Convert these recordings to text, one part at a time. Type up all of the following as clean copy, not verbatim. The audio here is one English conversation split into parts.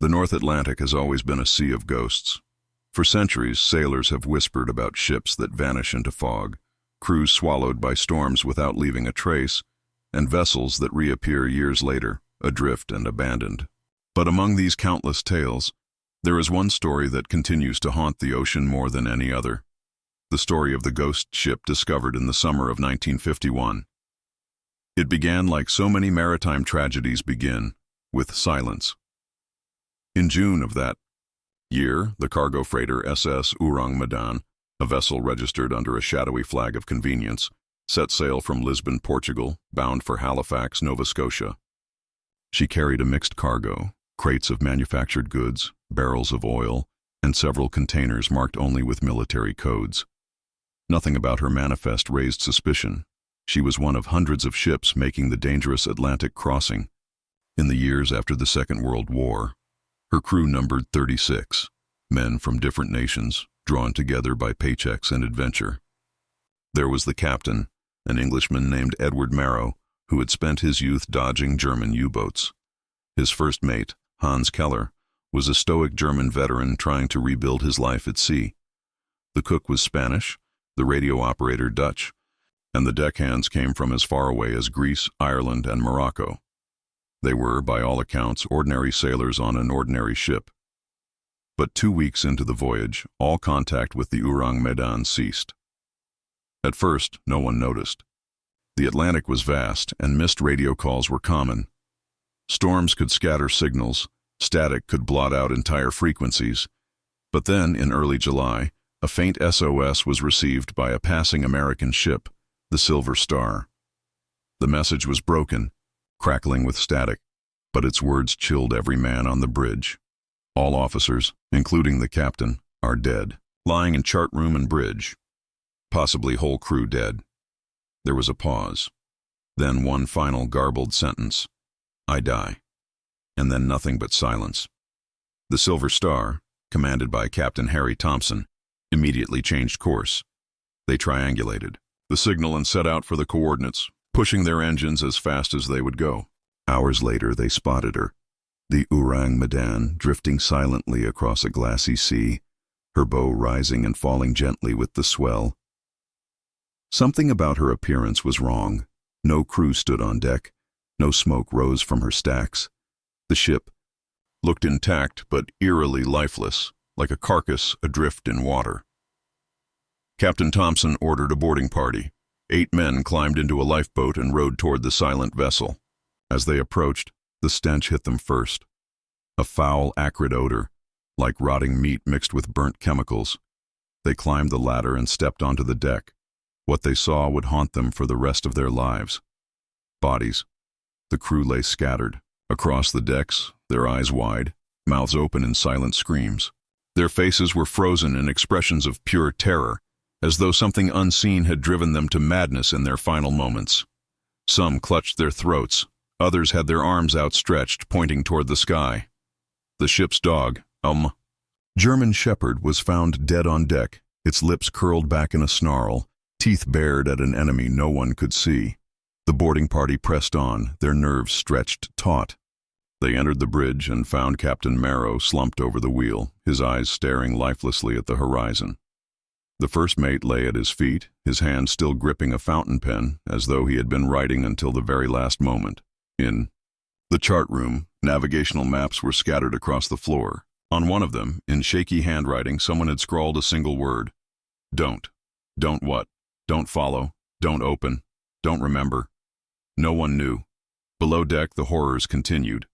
The North Atlantic has always been a sea of ghosts. For centuries, sailors have whispered about ships that vanish into fog, crews swallowed by storms without leaving a trace, and vessels that reappear years later, adrift and abandoned. But among these countless tales, there is one story that continues to haunt the ocean more than any other. The story of the ghost ship discovered in the summer of 1951. It began like so many maritime tragedies begin, with silence. In June of that year, the cargo freighter SS Ourang Medan, a vessel registered under a shadowy flag of convenience, set sail from Lisbon, Portugal, bound for Halifax, Nova Scotia. She carried a mixed cargo, crates of manufactured goods, barrels of oil, and several containers marked only with military codes. Nothing about her manifest raised suspicion. She was one of hundreds of ships making the dangerous Atlantic crossing. In the years after the Second World War, her crew numbered 36, men from different nations, drawn together by paychecks and adventure. There was the captain, an Englishman named Edward Marrow, who had spent his youth dodging German U-boats. His first mate, Hans Keller, was a stoic German veteran trying to rebuild his life at sea. The cook was Spanish, the radio operator Dutch, and the deckhands came from as far away as Greece, Ireland, and Morocco. They were, by all accounts, ordinary sailors on an ordinary ship. But 2 weeks into the voyage, all contact with the Ourang Medan ceased. At first, no one noticed. The Atlantic was vast, and missed radio calls were common. Storms could scatter signals, static could blot out entire frequencies. But then, in early July, a faint SOS was received by a passing American ship, the Silver Star. The message was broken, crackling with static, but its words chilled every man on the bridge. All officers, including the captain, are dead, lying in chart room and bridge. Possibly whole crew dead. There was a pause. Then one final garbled sentence. I die. And then nothing but silence. The Silver Star, commanded by Captain Harry Thompson, immediately changed course. They triangulated the signal and set out for the coordinates, pushing their engines as fast as they would go. Hours later, they spotted her, the Ourang Medan, drifting silently across a glassy sea, her bow rising and falling gently with the swell. Something about her appearance was wrong. No crew stood on deck. No smoke rose from her stacks. The ship looked intact but eerily lifeless, like a carcass adrift in water. Captain Thompson ordered a boarding party. 8 men climbed into a lifeboat and rowed toward the silent vessel. As they approached, the stench hit them first. A foul, acrid odor, like rotting meat mixed with burnt chemicals. They climbed the ladder and stepped onto the deck. What they saw would haunt them for the rest of their lives. Bodies. The crew lay scattered. Across the decks, their eyes wide, mouths open in silent screams. Their faces were frozen in expressions of pure terror, as though something unseen had driven them to madness in their final moments. Some clutched their throats. Others had their arms outstretched, pointing toward the sky. The ship's dog, German Shepherd, was found dead on deck, its lips curled back in a snarl, teeth bared at an enemy no one could see. The boarding party pressed on, their nerves stretched taut. They entered the bridge and found Captain Marrow slumped over the wheel, his eyes staring lifelessly at the horizon. The first mate lay at his feet, his hand still gripping a fountain pen, as though he had been writing until the very last moment. In the chart room, navigational maps were scattered across the floor. On one of them, in shaky handwriting, someone had scrawled a single word. Don't. Don't what? Don't follow. Don't open. Don't remember. No one knew. Below deck, the horrors continued.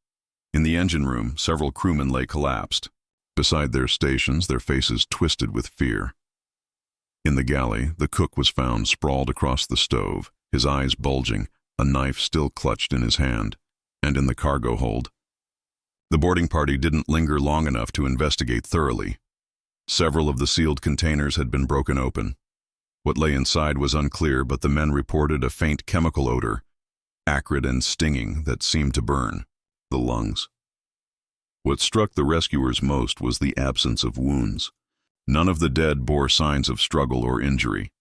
In the engine room, several crewmen lay collapsed. Beside their stations, their faces twisted with fear. In the galley, the cook was found sprawled across the stove, his eyes bulging, a knife still clutched in his hand. And in the cargo hold. The boarding party didn't linger long enough to investigate thoroughly. Several of the sealed containers had been broken open. What lay inside was unclear, but the men reported a faint chemical odor, acrid and stinging, that seemed to burn the lungs. What struck the rescuers most was the absence of wounds. None of the dead bore signs of struggle or injury.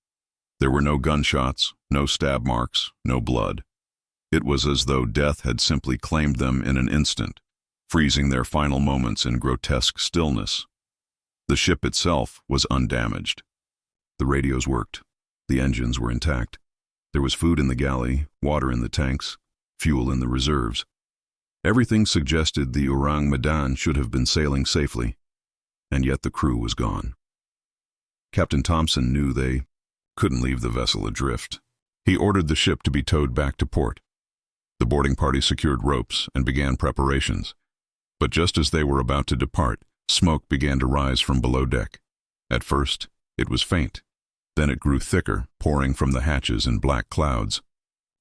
There were no gunshots, no stab marks, no blood. It was as though death had simply claimed them in an instant, freezing their final moments in grotesque stillness. The ship itself was undamaged. The radios worked. The engines were intact. There was food in the galley, water in the tanks, fuel in the reserves. Everything suggested the Ourang Medan should have been sailing safely, and yet the crew was gone. Captain Thompson knew they couldn't leave the vessel adrift. He ordered the ship to be towed back to port. The boarding party secured ropes and began preparations. But just as they were about to depart, smoke began to rise from below deck. At first, it was faint. Then it grew thicker, pouring from the hatches in black clouds.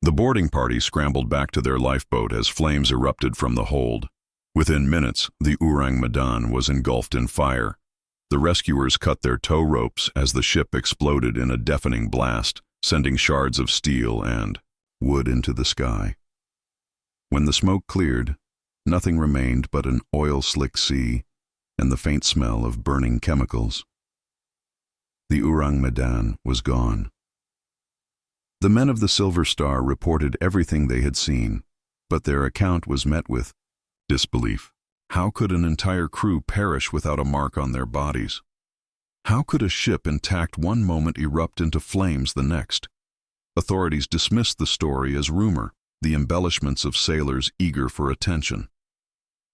The boarding party scrambled back to their lifeboat as flames erupted from the hold. Within minutes, the Ourang Medan was engulfed in fire. The rescuers cut their tow ropes as the ship exploded in a deafening blast, sending shards of steel and wood into the sky. When the smoke cleared, nothing remained but an oil-slick sea and the faint smell of burning chemicals. The Ourang Medan was gone. The men of the Silver Star reported everything they had seen, but their account was met with disbelief. How could an entire crew perish without a mark on their bodies? How could a ship intact one moment erupt into flames the next? Authorities dismissed the story as rumor, the embellishments of sailors eager for attention.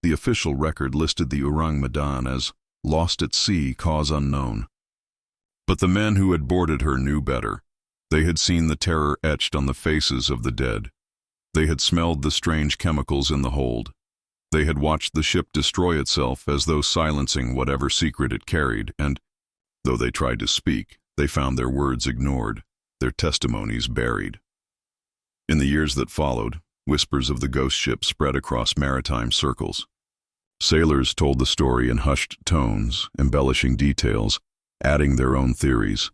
The official record listed the Ourang Medan as lost at sea, cause unknown. But the men who had boarded her knew better. They had seen the terror etched on the faces of the dead. They had smelled the strange chemicals in the hold. They had watched the ship destroy itself as though silencing whatever secret it carried, and, though they tried to speak, they found their words ignored, their testimonies buried. In the years that followed, whispers of the ghost ship spread across maritime circles. Sailors told the story in hushed tones, embellishing details, adding their own theories.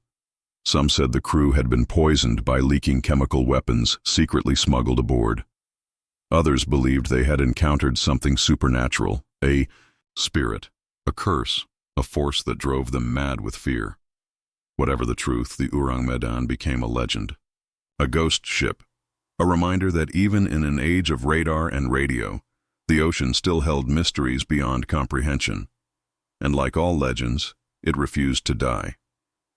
Some said the crew had been poisoned by leaking chemical weapons secretly smuggled aboard. Others believed they had encountered something supernatural, a spirit, a curse, a force that drove them mad with fear. Whatever the truth, the Ourang Medan became a legend. A ghost ship, a reminder that even in an age of radar and radio, the ocean still held mysteries beyond comprehension. And like all legends, it refused to die.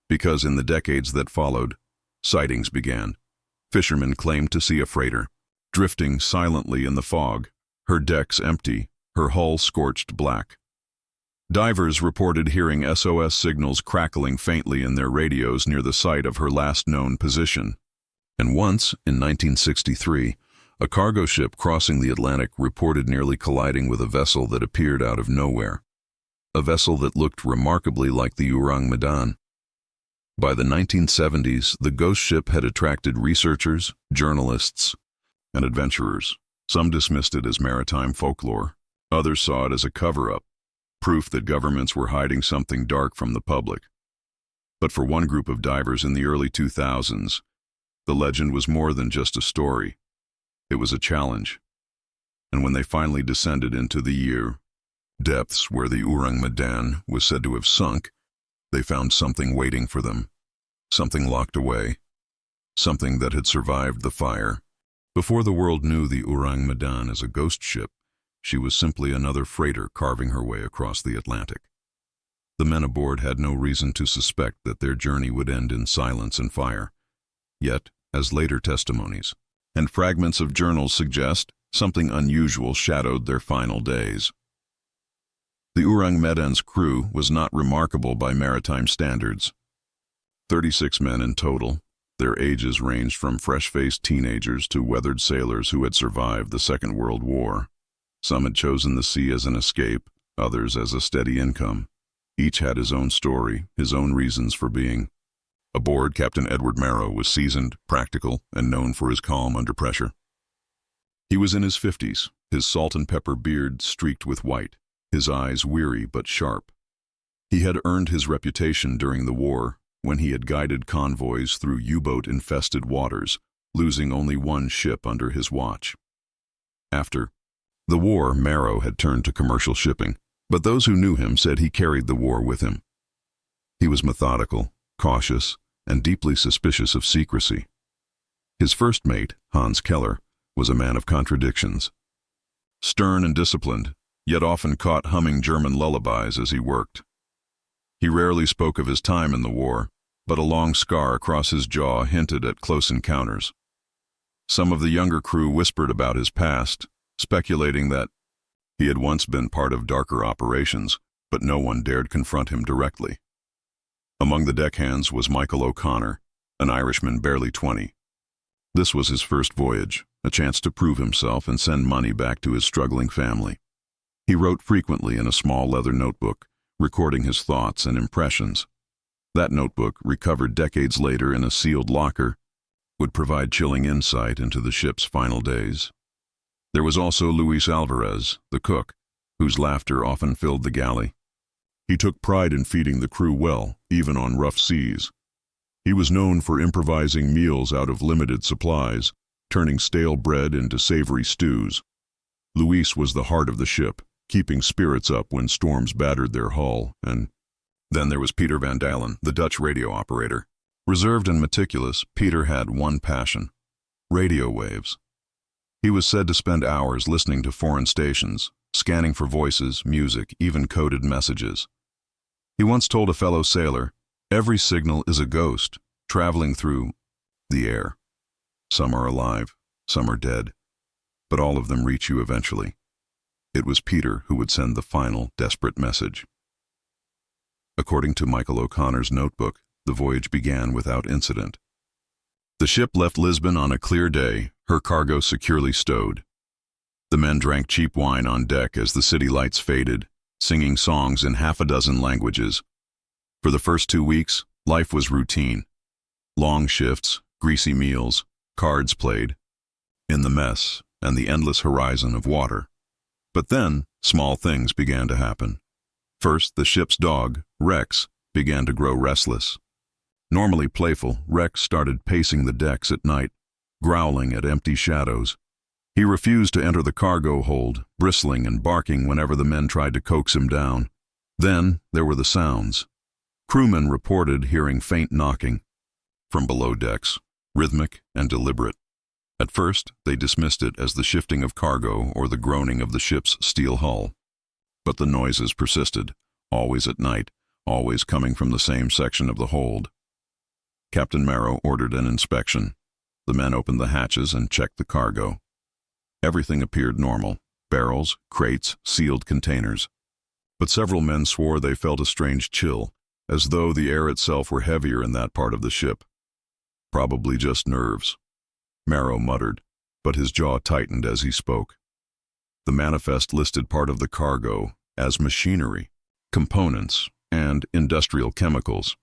Because in the decades that followed, sightings began. Fishermen claimed to see a freighter, drifting silently in the fog, her decks empty, her hull scorched black. Divers reported hearing SOS signals crackling faintly in their radios near the site of her last known position. And once, in 1963, a cargo ship crossing the Atlantic reported nearly colliding with a vessel that appeared out of nowhere. A vessel that looked remarkably like the Ourang Medan. By the 1970s, the ghost ship had attracted researchers, journalists, and adventurers. Some dismissed it as maritime folklore. Others saw it as a cover-up, proof that governments were hiding something dark from the public. But for one group of divers in the early 2000s, the legend was more than just a story. It was a challenge. And when they finally descended into the depths where the Ourang Medan was said to have sunk, they found something waiting for them, something locked away, something that had survived the fire. Before the world knew the Ourang Medan as a ghost ship, she was simply another freighter carving her way across the Atlantic. The men aboard had no reason to suspect that their journey would end in silence and fire. Yet, as later testimonies and fragments of journals suggest, something unusual shadowed their final days. The Ourang Medan's crew was not remarkable by maritime standards. 36 men in total. Their ages ranged from fresh-faced teenagers to weathered sailors who had survived the Second World War. Some had chosen the sea as an escape, others as a steady income. Each had his own story, his own reasons for being. Aboard, Captain Edward Marrow was seasoned, practical, and known for his calm under pressure. He was in his 50s, his salt and pepper beard streaked with white, his eyes weary but sharp. He had earned his reputation during the war, when he had guided convoys through U-boat-infested waters, losing only one ship under his watch. After the war, Marrow had turned to commercial shipping, but those who knew him said he carried the war with him. He was methodical, cautious, and deeply suspicious of secrecy. His first mate, Hans Keller, was a man of contradictions. Stern and disciplined, yet often caught humming German lullabies as he worked. He rarely spoke of his time in the war, but a long scar across his jaw hinted at close encounters. Some of the younger crew whispered about his past, speculating that he had once been part of darker operations, but no one dared confront him directly. Among the deckhands was Michael O'Connor, an Irishman barely 20. This was his first voyage, a chance to prove himself and send money back to his struggling family. He wrote frequently in a small leather notebook, recording his thoughts and impressions. That notebook, recovered decades later in a sealed locker, would provide chilling insight into the ship's final days. There was also Luis Alvarez, the cook, whose laughter often filled the galley. He took pride in feeding the crew well, even on rough seas. He was known for improvising meals out of limited supplies, turning stale bread into savory stews. Luis was the heart of the ship, keeping spirits up when storms battered their hull, and then there was Peter Van Dalen, the Dutch radio operator. Reserved and meticulous, Peter had one passion: radio waves. He was said to spend hours listening to foreign stations, scanning for voices, music, even coded messages. He once told a fellow sailor, "Every signal is a ghost, traveling through the air. Some are alive, some are dead, but all of them reach you eventually." It was Peter who would send the final, desperate message. According to Michael O'Connor's notebook, the voyage began without incident. The ship left Lisbon on a clear day, her cargo securely stowed. The men drank cheap wine on deck as the city lights faded, singing songs in half a dozen languages. For the first 2 weeks, life was routine. Long shifts, greasy meals, cards played, in the mess, and the endless horizon of water. But then, small things began to happen. First, the ship's dog, Rex, began to grow restless. Normally playful, Rex started pacing the decks at night, growling at empty shadows. He refused to enter the cargo hold, bristling and barking whenever the men tried to coax him down. Then there were the sounds. Crewmen reported hearing faint knocking from below decks, rhythmic and deliberate. At first, they dismissed it as the shifting of cargo or the groaning of the ship's steel hull. But the noises persisted, always at night, always coming from the same section of the hold. Captain Marrow ordered an inspection. The men opened the hatches and checked the cargo. Everything appeared normal: barrels, crates, sealed containers. But several men swore they felt a strange chill, as though the air itself were heavier in that part of the ship. Probably just nerves. Marrow muttered, but his jaw tightened as he spoke. The manifest listed part of the cargo as machinery, components, and industrial chemicals,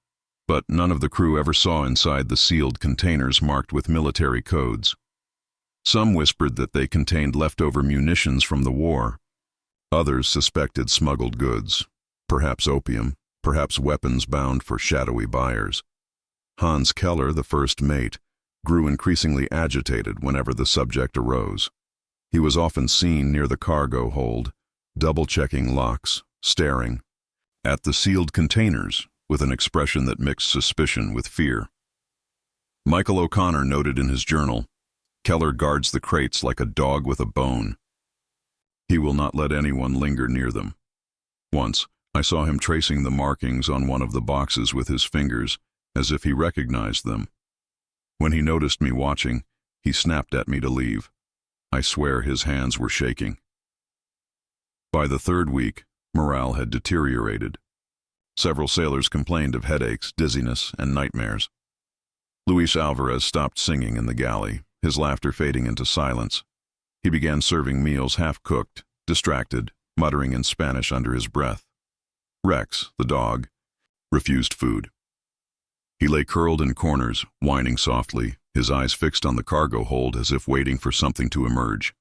but none of the crew ever saw inside the sealed containers marked with military codes. Some whispered that they contained leftover munitions from the war. Others suspected smuggled goods, perhaps opium, perhaps weapons bound for shadowy buyers. Hans Keller, the first mate, grew increasingly agitated whenever the subject arose. He was often seen near the cargo hold, double-checking locks, staring at the sealed containers with an expression that mixed suspicion with fear. Michael O'Connor noted in his journal, "Keller guards the crates like a dog with a bone. He will not let anyone linger near them." Once, I saw him tracing the markings on one of the boxes with his fingers, as if he recognized them. When he noticed me watching, he snapped at me to leave. I swear his hands were shaking. By the third week, morale had deteriorated. Several sailors complained of headaches, dizziness, and nightmares. Luis Alvarez stopped singing in the galley, his laughter fading into silence. He began serving meals half-cooked, distracted, muttering in Spanish under his breath. Rex, the dog, refused food. He lay curled in corners, whining softly, his eyes fixed on the cargo hold as if waiting for something to emerge.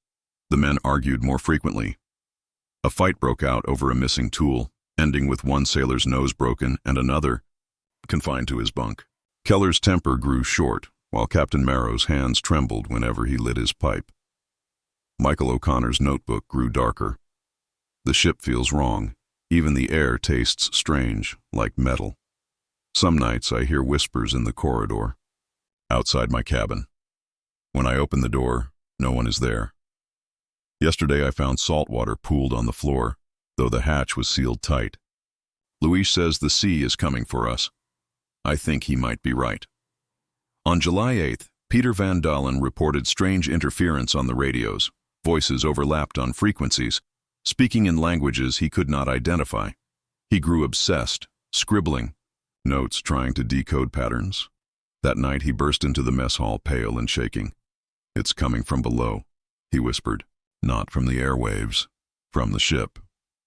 The men argued more frequently. A fight broke out over a missing tool, ending with one sailor's nose broken and another confined to his bunk. Keller's temper grew short, while Captain Marrow's hands trembled whenever he lit his pipe. Michael O'Connor's notebook grew darker. The ship feels wrong. Even the air tastes strange, like metal. Some nights I hear whispers in the corridor, outside my cabin. When I open the door, no one is there. Yesterday I found salt water pooled on the floor, though the hatch was sealed tight. Luis says the sea is coming for us. I think he might be right. On July 8th, Peter Van Dalen reported strange interference on the radios. Voices overlapped on frequencies, speaking in languages he could not identify. He grew obsessed, scribbling notes trying to decode patterns. That night he burst into the mess hall pale and shaking. "It's coming from below," he whispered. "Not from the airwaves, from the ship."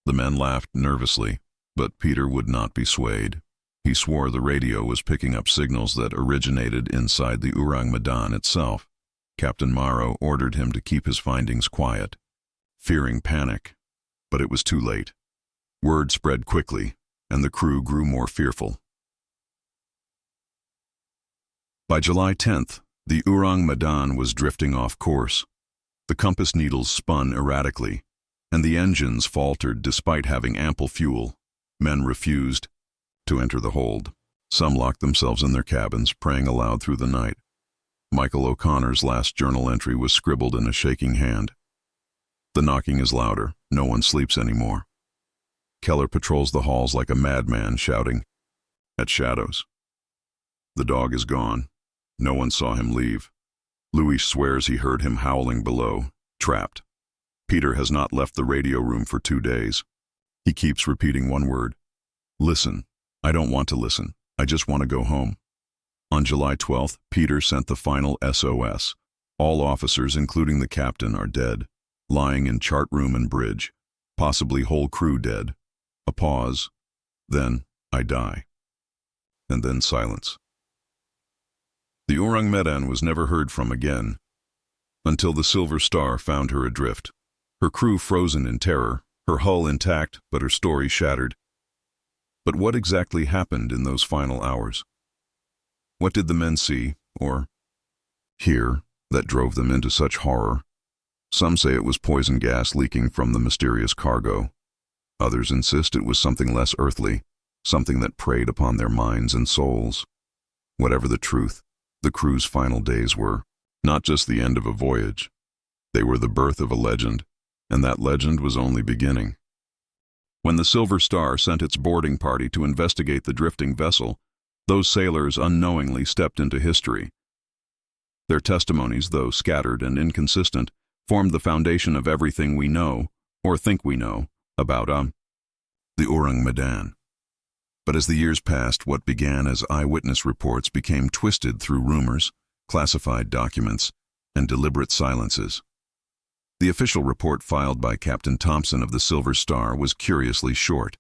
The men laughed nervously, but Peter would not be swayed. He swore the radio was picking up signals that originated inside the Ourang Medan itself. Captain Morrow ordered him to keep his findings quiet, fearing panic. But it was too late. Word spread quickly, and the crew grew more fearful. By July 10th, the Ourang Medan was drifting off course. The compass needles spun erratically, and the engines faltered despite having ample fuel. Men refused to enter the hold. Some locked themselves in their cabins, praying aloud through the night. Michael O'Connor's last journal entry was scribbled in a shaking hand. "The knocking is louder. No one sleeps anymore." Keller patrols the halls like a madman, shouting at shadows. The dog is gone. No one saw him leave. Luis swears he heard him howling below, trapped. Peter has not left the radio room for 2 days. He keeps repeating one word: "Listen. I don't want to listen. I just want to go home." On July 12th, Peter sent the final SOS. All officers, including the captain, are dead, lying in chart room and bridge, possibly whole crew dead. A pause. Then, "I die." And then silence. The Ourang Medan was never heard from again, until the Silver Star found her adrift. Her crew frozen in terror, her hull intact, but her story shattered. But what exactly happened in those final hours? What did the men see, or hear, that drove them into such horror? Some say it was poison gas leaking from the mysterious cargo. Others insist it was something less earthly, something that preyed upon their minds and souls. Whatever the truth, the crew's final days were not just the end of a voyage. They were the birth of a legend, and that legend was only beginning. When the Silver Star sent its boarding party to investigate the drifting vessel, those sailors unknowingly stepped into history. Their testimonies, though scattered and inconsistent, formed the foundation of everything we know, or think we know, about the Ourang Medan. But as the years passed, what began as eyewitness reports became twisted through rumors, classified documents, and deliberate silences. The official report filed by Captain Thompson of the Silver Star was curiously short.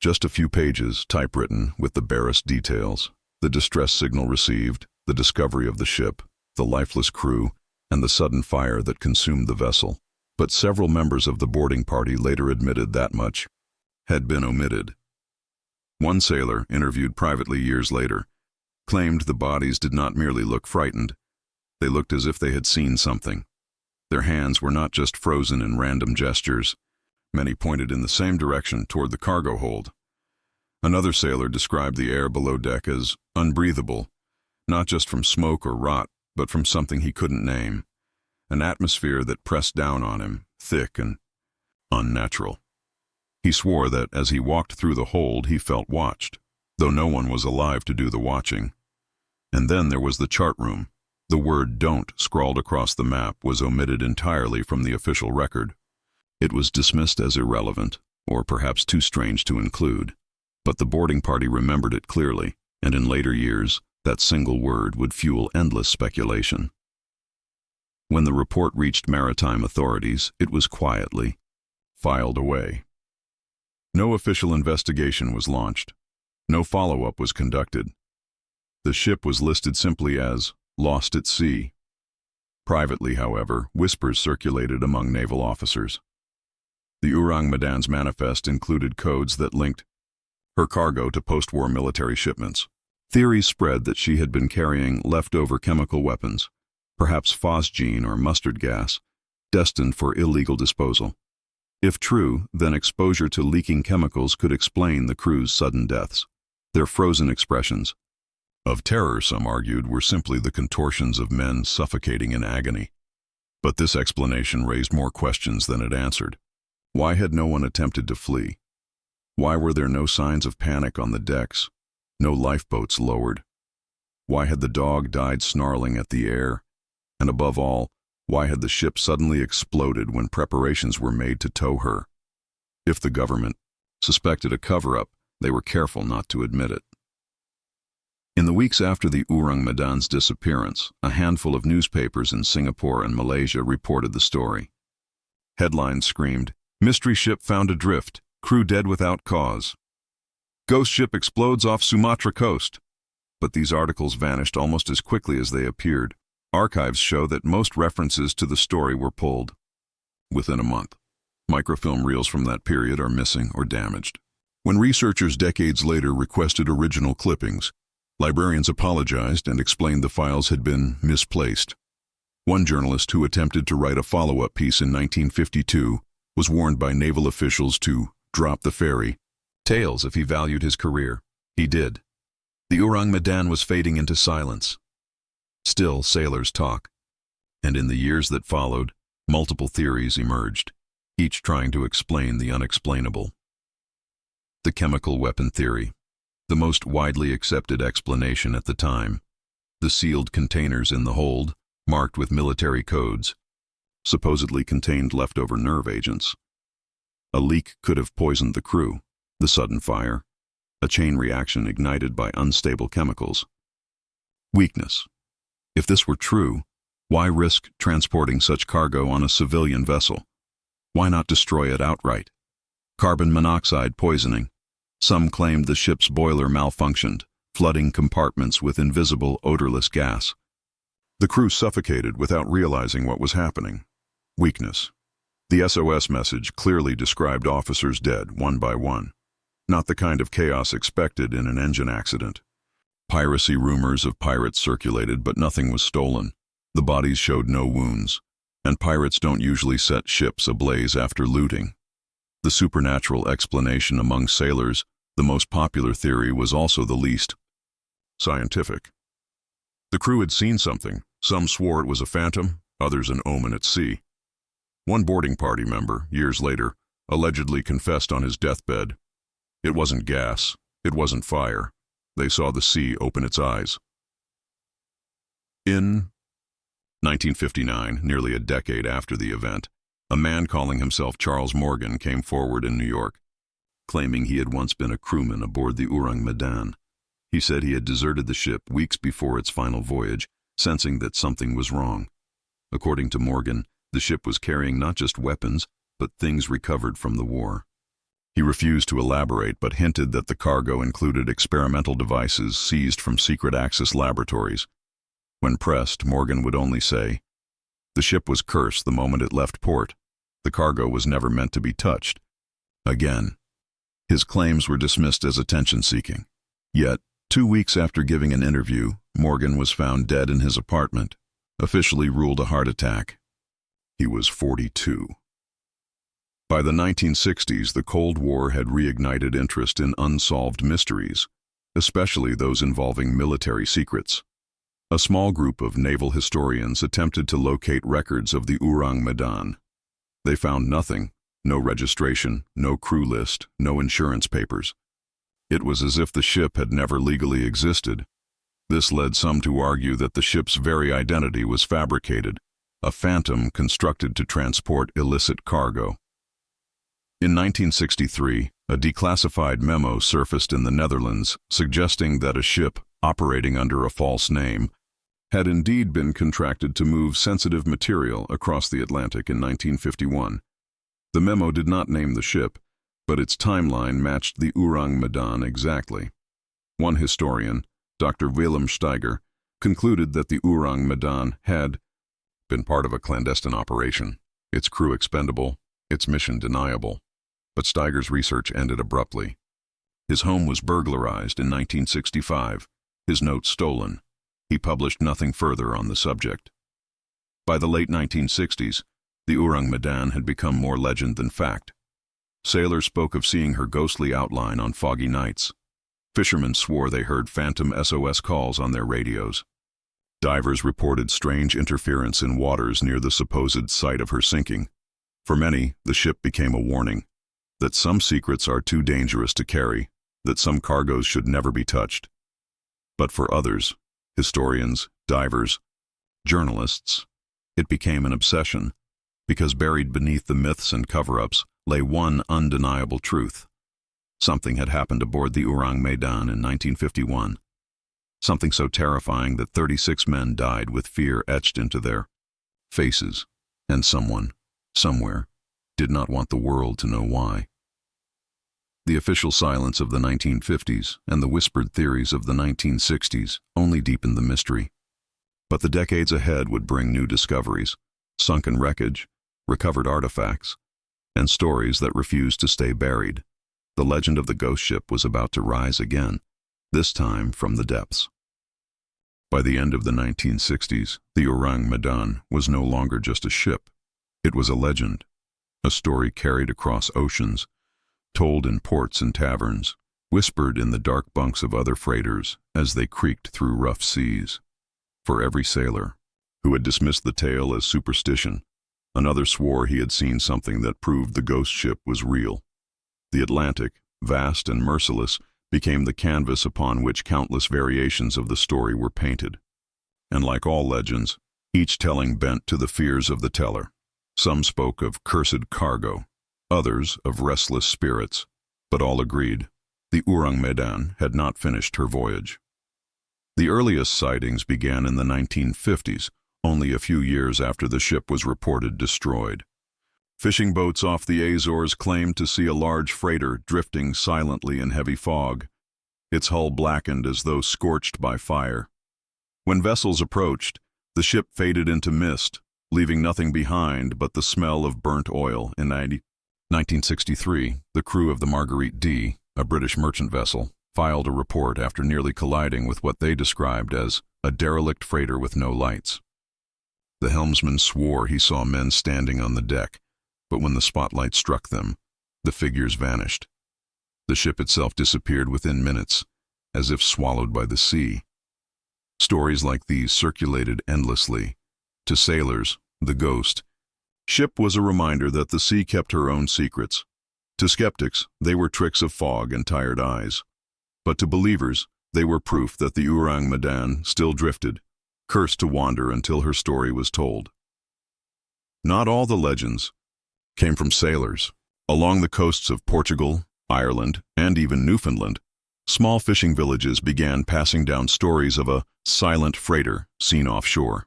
Just a few pages, typewritten, with the barest details: the distress signal received, the discovery of the ship, the lifeless crew, and the sudden fire that consumed the vessel. But several members of the boarding party later admitted that much had been omitted. One sailor, interviewed privately years later, claimed the bodies did not merely look frightened. They looked as if they had seen something. Their hands were not just frozen in random gestures. Many pointed in the same direction, toward the cargo hold. Another sailor described the air below deck as unbreathable, not just from smoke or rot, but from something he couldn't name. An atmosphere that pressed down on him, thick and unnatural. He swore that as he walked through the hold, he felt watched, though no one was alive to do the watching. And then there was the chart room. The word "don't" scrawled across the map was omitted entirely from the official record. It was dismissed as irrelevant, or perhaps too strange to include. But the boarding party remembered it clearly, and in later years, that single word would fuel endless speculation. When the report reached maritime authorities, it was quietly filed away. No official investigation was launched. No follow-up was conducted. The ship was listed simply as lost at sea. Privately, however, whispers circulated among naval officers. The Ourang Medan's manifest included codes that linked her cargo to post-war military shipments. Theories spread that she had been carrying leftover chemical weapons, perhaps phosgene or mustard gas, destined for illegal disposal. If true, then exposure to leaking chemicals could explain the crew's sudden deaths. Their frozen expressions of terror, some argued, were simply the contortions of men suffocating in agony. But this explanation raised more questions than it answered. Why had no one attempted to flee? Why were there no signs of panic on the decks? No lifeboats lowered? Why had the dog died snarling at the air? And above all, why had the ship suddenly exploded when preparations were made to tow her? If the government suspected a cover-up, they were careful not to admit it. In the weeks after the Ourang Medan's disappearance, a handful of newspapers in Singapore and Malaysia reported the story. Headlines screamed, "Mystery ship found adrift, crew dead without cause. Ghost ship explodes off Sumatra coast." But these articles vanished almost as quickly as they appeared. Archives show that most references to the story were pulled within a month. Microfilm reels from that period are missing or damaged. When researchers decades later requested original clippings, librarians apologized and explained the files had been misplaced. One journalist who attempted to write a follow-up piece in 1952 was warned by naval officials to drop the fairy tales if he valued his career. He did. The Ourang Medan was fading into silence. Still, sailors talk. And in the years that followed, multiple theories emerged, each trying to explain the unexplainable. The chemical weapon theory, the most widely accepted explanation at the time. The sealed containers in the hold, marked with military codes, supposedly contained leftover nerve agents. A leak could have poisoned the crew, the sudden fire, a chain reaction ignited by unstable chemicals. Weakness. If this were true, why risk transporting such cargo on a civilian vessel? Why not destroy it outright? Carbon monoxide poisoning. Some claimed the ship's boiler malfunctioned, flooding compartments with invisible, odorless gas. The crew suffocated without realizing what was happening. Weakness. The SOS message clearly described officers dead, one by one. Not the kind of chaos expected in an engine accident. Piracy rumors of pirates circulated, but nothing was stolen. The bodies showed no wounds, and pirates don't usually set ships ablaze after looting. The supernatural explanation among sailors, the most popular theory, was also the least scientific. The crew had seen something. Some swore it was a phantom, others an omen at sea. One boarding party member, years later, allegedly confessed on his deathbed. It wasn't gas, it wasn't fire. They saw the sea open its eyes. In 1959, nearly a decade after the event, a man calling himself Charles Morgan came forward in New York, claiming he had once been a crewman aboard the Ourang Medan. He said he had deserted the ship weeks before its final voyage, sensing that something was wrong. According to Morgan, the ship was carrying not just weapons, but things recovered from the war. He refused to elaborate, but hinted that the cargo included experimental devices seized from secret access laboratories. When pressed, Morgan would only say, "The ship was cursed the moment it left port. The cargo was never meant to be touched." Again, his claims were dismissed as attention-seeking. Yet, 2 weeks after giving an interview, Morgan was found dead in his apartment, officially ruled a heart attack. He was 42. By the 1960s, the Cold War had reignited interest in unsolved mysteries, especially those involving military secrets. A small group of naval historians attempted to locate records of the Ourang Medan. They found nothing, no registration, no crew list, no insurance papers. It was as if the ship had never legally existed. This led some to argue that the ship's very identity was fabricated, a phantom constructed to transport illicit cargo. In 1963, a declassified memo surfaced in the Netherlands suggesting that a ship, operating under a false name, had indeed been contracted to move sensitive material across the Atlantic in 1951. The memo did not name the ship, but its timeline matched the Ourang Medan exactly. One historian, Dr. Willem Steiger, concluded that the Ourang Medan had been part of a clandestine operation, its crew expendable, its mission deniable. But Steiger's research ended abruptly. His home was burglarized in 1965, his notes stolen. He published nothing further on the subject. By the late 1960s, the Ourang Medan had become more legend than fact. Sailors spoke of seeing her ghostly outline on foggy nights. Fishermen swore they heard phantom SOS calls on their radios. Divers reported strange interference in waters near the supposed site of her sinking. For many, the ship became a warning that some secrets are too dangerous to carry, that some cargoes should never be touched. But for others, historians, divers, journalists, it became an obsession, because buried beneath the myths and cover-ups lay one undeniable truth. Something had happened aboard the Ourang Medan in 1951. Something so terrifying that 36 men died with fear etched into their faces, and someone, somewhere, did not want the world to know why. The official silence of the 1950s and the whispered theories of the 1960s only deepened the mystery. But the decades ahead would bring new discoveries, sunken wreckage, recovered artifacts, and stories that refused to stay buried. The legend of the ghost ship was about to rise again, this time from the depths. By the end of the 1960s, the Ourang Medan was no longer just a ship. It was a legend, a story carried across oceans, told in ports and taverns, whispered in the dark bunks of other freighters as they creaked through rough seas. For every sailor who had dismissed the tale as superstition, another swore he had seen something that proved the ghost ship was real. The Atlantic, vast and merciless, became the canvas upon which countless variations of the story were painted. And like all legends, each telling bent to the fears of the teller. Some spoke of cursed cargo, others of restless spirits, but all agreed the Ourang Medan had not finished her voyage. The earliest sightings began in the 1950s, only a few years after the ship was reported destroyed. Fishing boats off the Azores claimed to see a large freighter drifting silently in heavy fog, its hull blackened as though scorched by fire. When vessels approached, the ship faded into mist, leaving nothing behind but the smell of burnt oil. In 1963, the crew of the Marguerite D, a British merchant vessel, filed a report after nearly colliding with what they described as a derelict freighter with no lights. The helmsman swore he saw men standing on the deck, but when the spotlight struck them, the figures vanished. The ship itself disappeared within minutes, as if swallowed by the sea. Stories like these circulated endlessly. To sailors, the ghost ship was a reminder that the sea kept her own secrets. To skeptics, they were tricks of fog and tired eyes. But to believers, they were proof that the Ourang Medan still drifted, cursed to wander until her story was told. Not all the legends came from sailors. Along the coasts of Portugal, Ireland, and even Newfoundland, small fishing villages began passing down stories of a silent freighter seen offshore.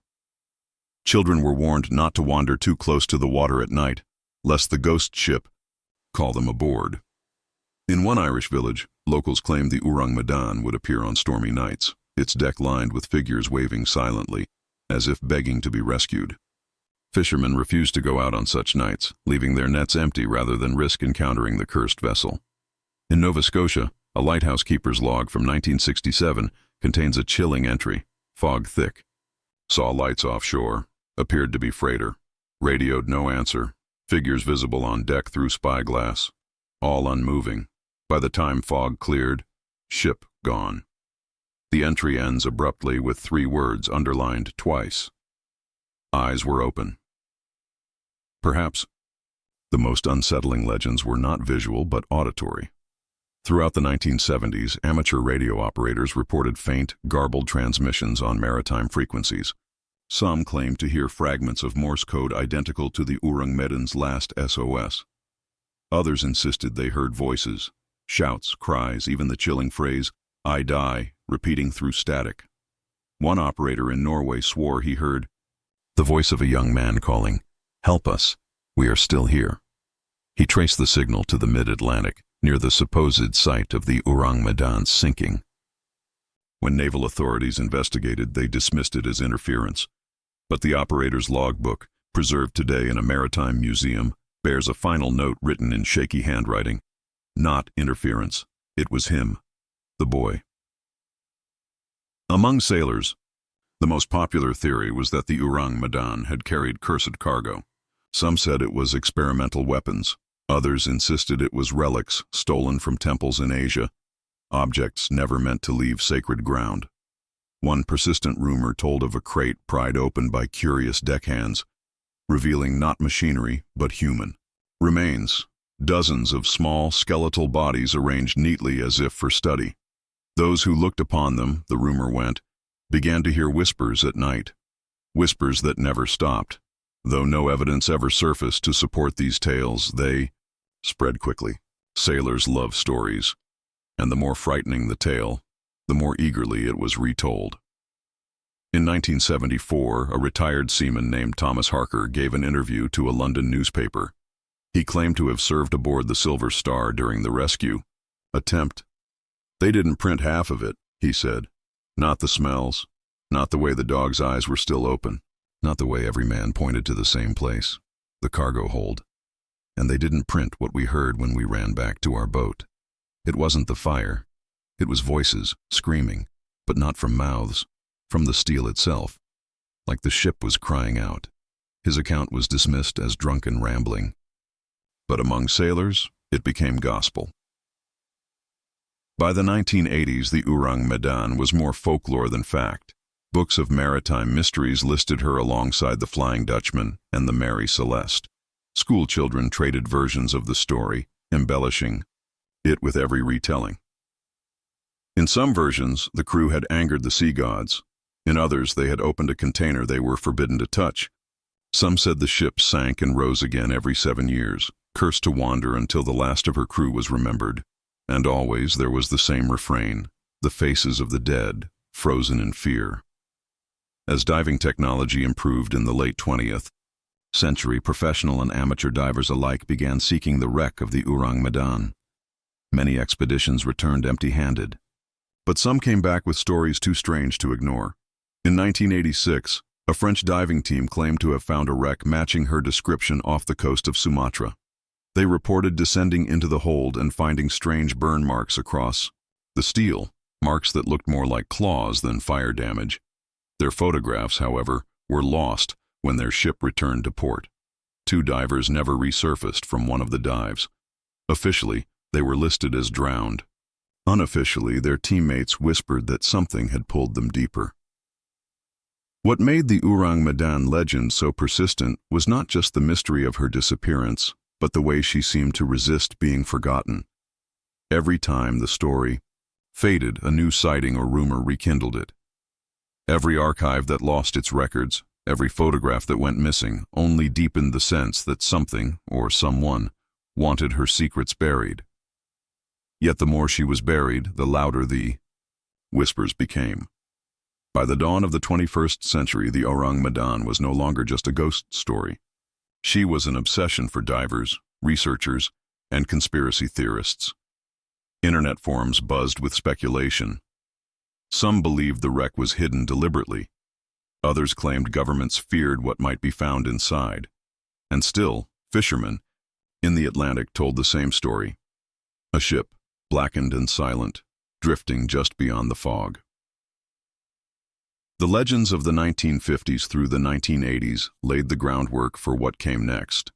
Children were warned not to wander too close to the water at night, lest the ghost ship call them aboard. In one Irish village, locals claimed the Ourang Medan would appear on stormy nights, its deck lined with figures waving silently, as if begging to be rescued. Fishermen refused to go out on such nights, leaving their nets empty rather than risk encountering the cursed vessel. In Nova Scotia, a lighthouse keeper's log from 1967 contains a chilling entry, fog thick. Saw lights offshore, appeared to be freighter, radioed no answer, figures visible on deck through spyglass, all unmoving. By the time fog cleared, ship gone. The entry ends abruptly with 3 words underlined twice. Eyes were open. Perhaps the most unsettling legends were not visual but auditory. Throughout the 1970s, amateur radio operators reported faint, garbled transmissions on maritime frequencies. Some claimed to hear fragments of Morse code identical to the Ourang Medan's last SOS. Others insisted they heard voices, shouts, cries, even the chilling phrase, "I die," repeating through static. One operator in Norway swore he heard the voice of a young man calling, "Help us, we are still here." He traced the signal to the mid-Atlantic, near the supposed site of the Ourang Medan's sinking. When naval authorities investigated, they dismissed it as interference. But the operator's logbook, preserved today in a maritime museum, bears a final note written in shaky handwriting. Not interference. It was him, the boy. Among sailors, the most popular theory was that the Ourang Medan had carried cursed cargo. Some said it was experimental weapons. Others insisted it was relics stolen from temples in Asia, objects never meant to leave sacred ground. One persistent rumor told of a crate pried open by curious deckhands, revealing not machinery but human remains, dozens of small skeletal bodies arranged neatly as if for study. Those who looked upon them, the rumor went, began to hear whispers at night, whispers that never stopped. Though no evidence ever surfaced to support these tales, they spread quickly. Sailors love stories, and the more frightening the tale, the more eagerly it was retold. In 1974, a retired seaman named Thomas Harker gave an interview to a London newspaper. He claimed to have served aboard the Silver Star during the rescue attempt. "They didn't print half of it," he said. "Not the smells, not the way the dog's eyes were still open, not the way every man pointed to the same place, the cargo hold. And they didn't print what we heard when we ran back to our boat. It wasn't the fire. It was voices, screaming, but not from mouths, from the steel itself, like the ship was crying out." His account was dismissed as drunken rambling. But among sailors, it became gospel. By the 1980s, the Ourang Medan was more folklore than fact. Books of maritime mysteries listed her alongside the Flying Dutchman and the Mary Celeste. School children traded versions of the story, embellishing it with every retelling. In some versions, the crew had angered the sea gods. In others, they had opened a container they were forbidden to touch. Some said the ship sank and rose again every 7 years, cursed to wander until the last of her crew was remembered. And always there was the same refrain, the faces of the dead, frozen in fear. As diving technology improved in the late 20th century, professional and amateur divers alike began seeking the wreck of the Ourang Medan. Many expeditions returned empty-handed, but some came back with stories too strange to ignore. In 1986, a French diving team claimed to have found a wreck matching her description off the coast of Sumatra. They reported descending into the hold and finding strange burn marks across the steel, marks that looked more like claws than fire damage. Their photographs, however, were lost when their ship returned to port. 2 divers never resurfaced from one of the dives. Officially, they were listed as drowned. Unofficially, their teammates whispered that something had pulled them deeper. What made the Ourang Medan legend so persistent was not just the mystery of her disappearance, but the way she seemed to resist being forgotten. Every time the story faded, a new sighting or rumor rekindled it. Every archive that lost its records, every photograph that went missing, only deepened the sense that something, or someone, wanted her secrets buried. Yet the more she was buried, the louder the whispers became. By the dawn of the 21st century, the Ourang Medan was no longer just a ghost story. She was an obsession for divers, researchers, and conspiracy theorists. Internet forums buzzed with speculation. Some believed the wreck was hidden deliberately. Others claimed governments feared what might be found inside. And still, fishermen in the Atlantic told the same story. A ship, blackened and silent, drifting just beyond the fog. The legends of the 1950s through the 1980s laid the groundwork for what came next,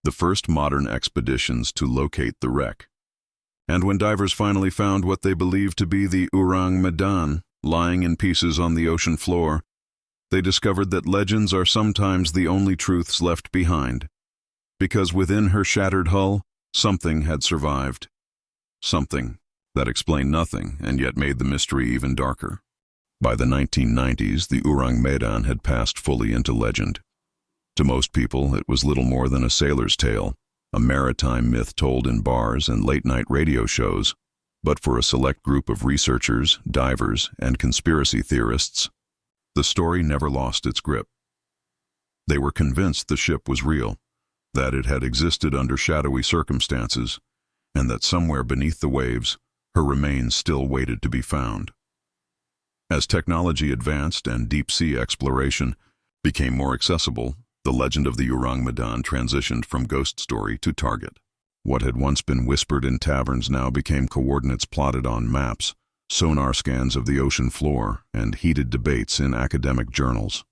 the first modern expeditions to locate the wreck. And when divers finally found what they believed to be the Ourang Medan lying in pieces on the ocean floor, they discovered that legends are sometimes the only truths left behind, because within her shattered hull, something had survived. Something that explained nothing and yet made the mystery even darker. By the 1990s, the Ourang Medan had passed fully into legend. To most people, it was little more than a sailor's tale, a maritime myth told in bars and late-night radio shows. But for a select group of researchers, divers, and conspiracy theorists, the story never lost its grip. They were convinced the ship was real, that it had existed under shadowy circumstances, and that somewhere beneath the waves, her remains still waited to be found. As technology advanced and deep-sea exploration became more accessible, the legend of the Ourang Medan transitioned from ghost story to target. What had once been whispered in taverns now became coordinates plotted on maps, sonar scans of the ocean floor, and heated debates in academic journals.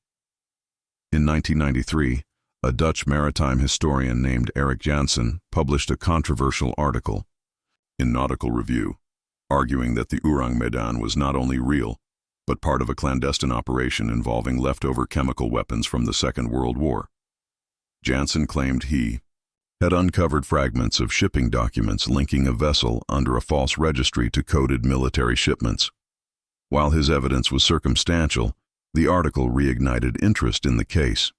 In 1993, a Dutch maritime historian named Erik Janssen published a controversial article in Nautical Review, arguing that the Ourang Medan was not only real, but part of a clandestine operation involving leftover chemical weapons from the Second World War. Jansen claimed he had uncovered fragments of shipping documents linking a vessel under a false registry to coded military shipments. While his evidence was circumstantial, the article reignited interest in the case.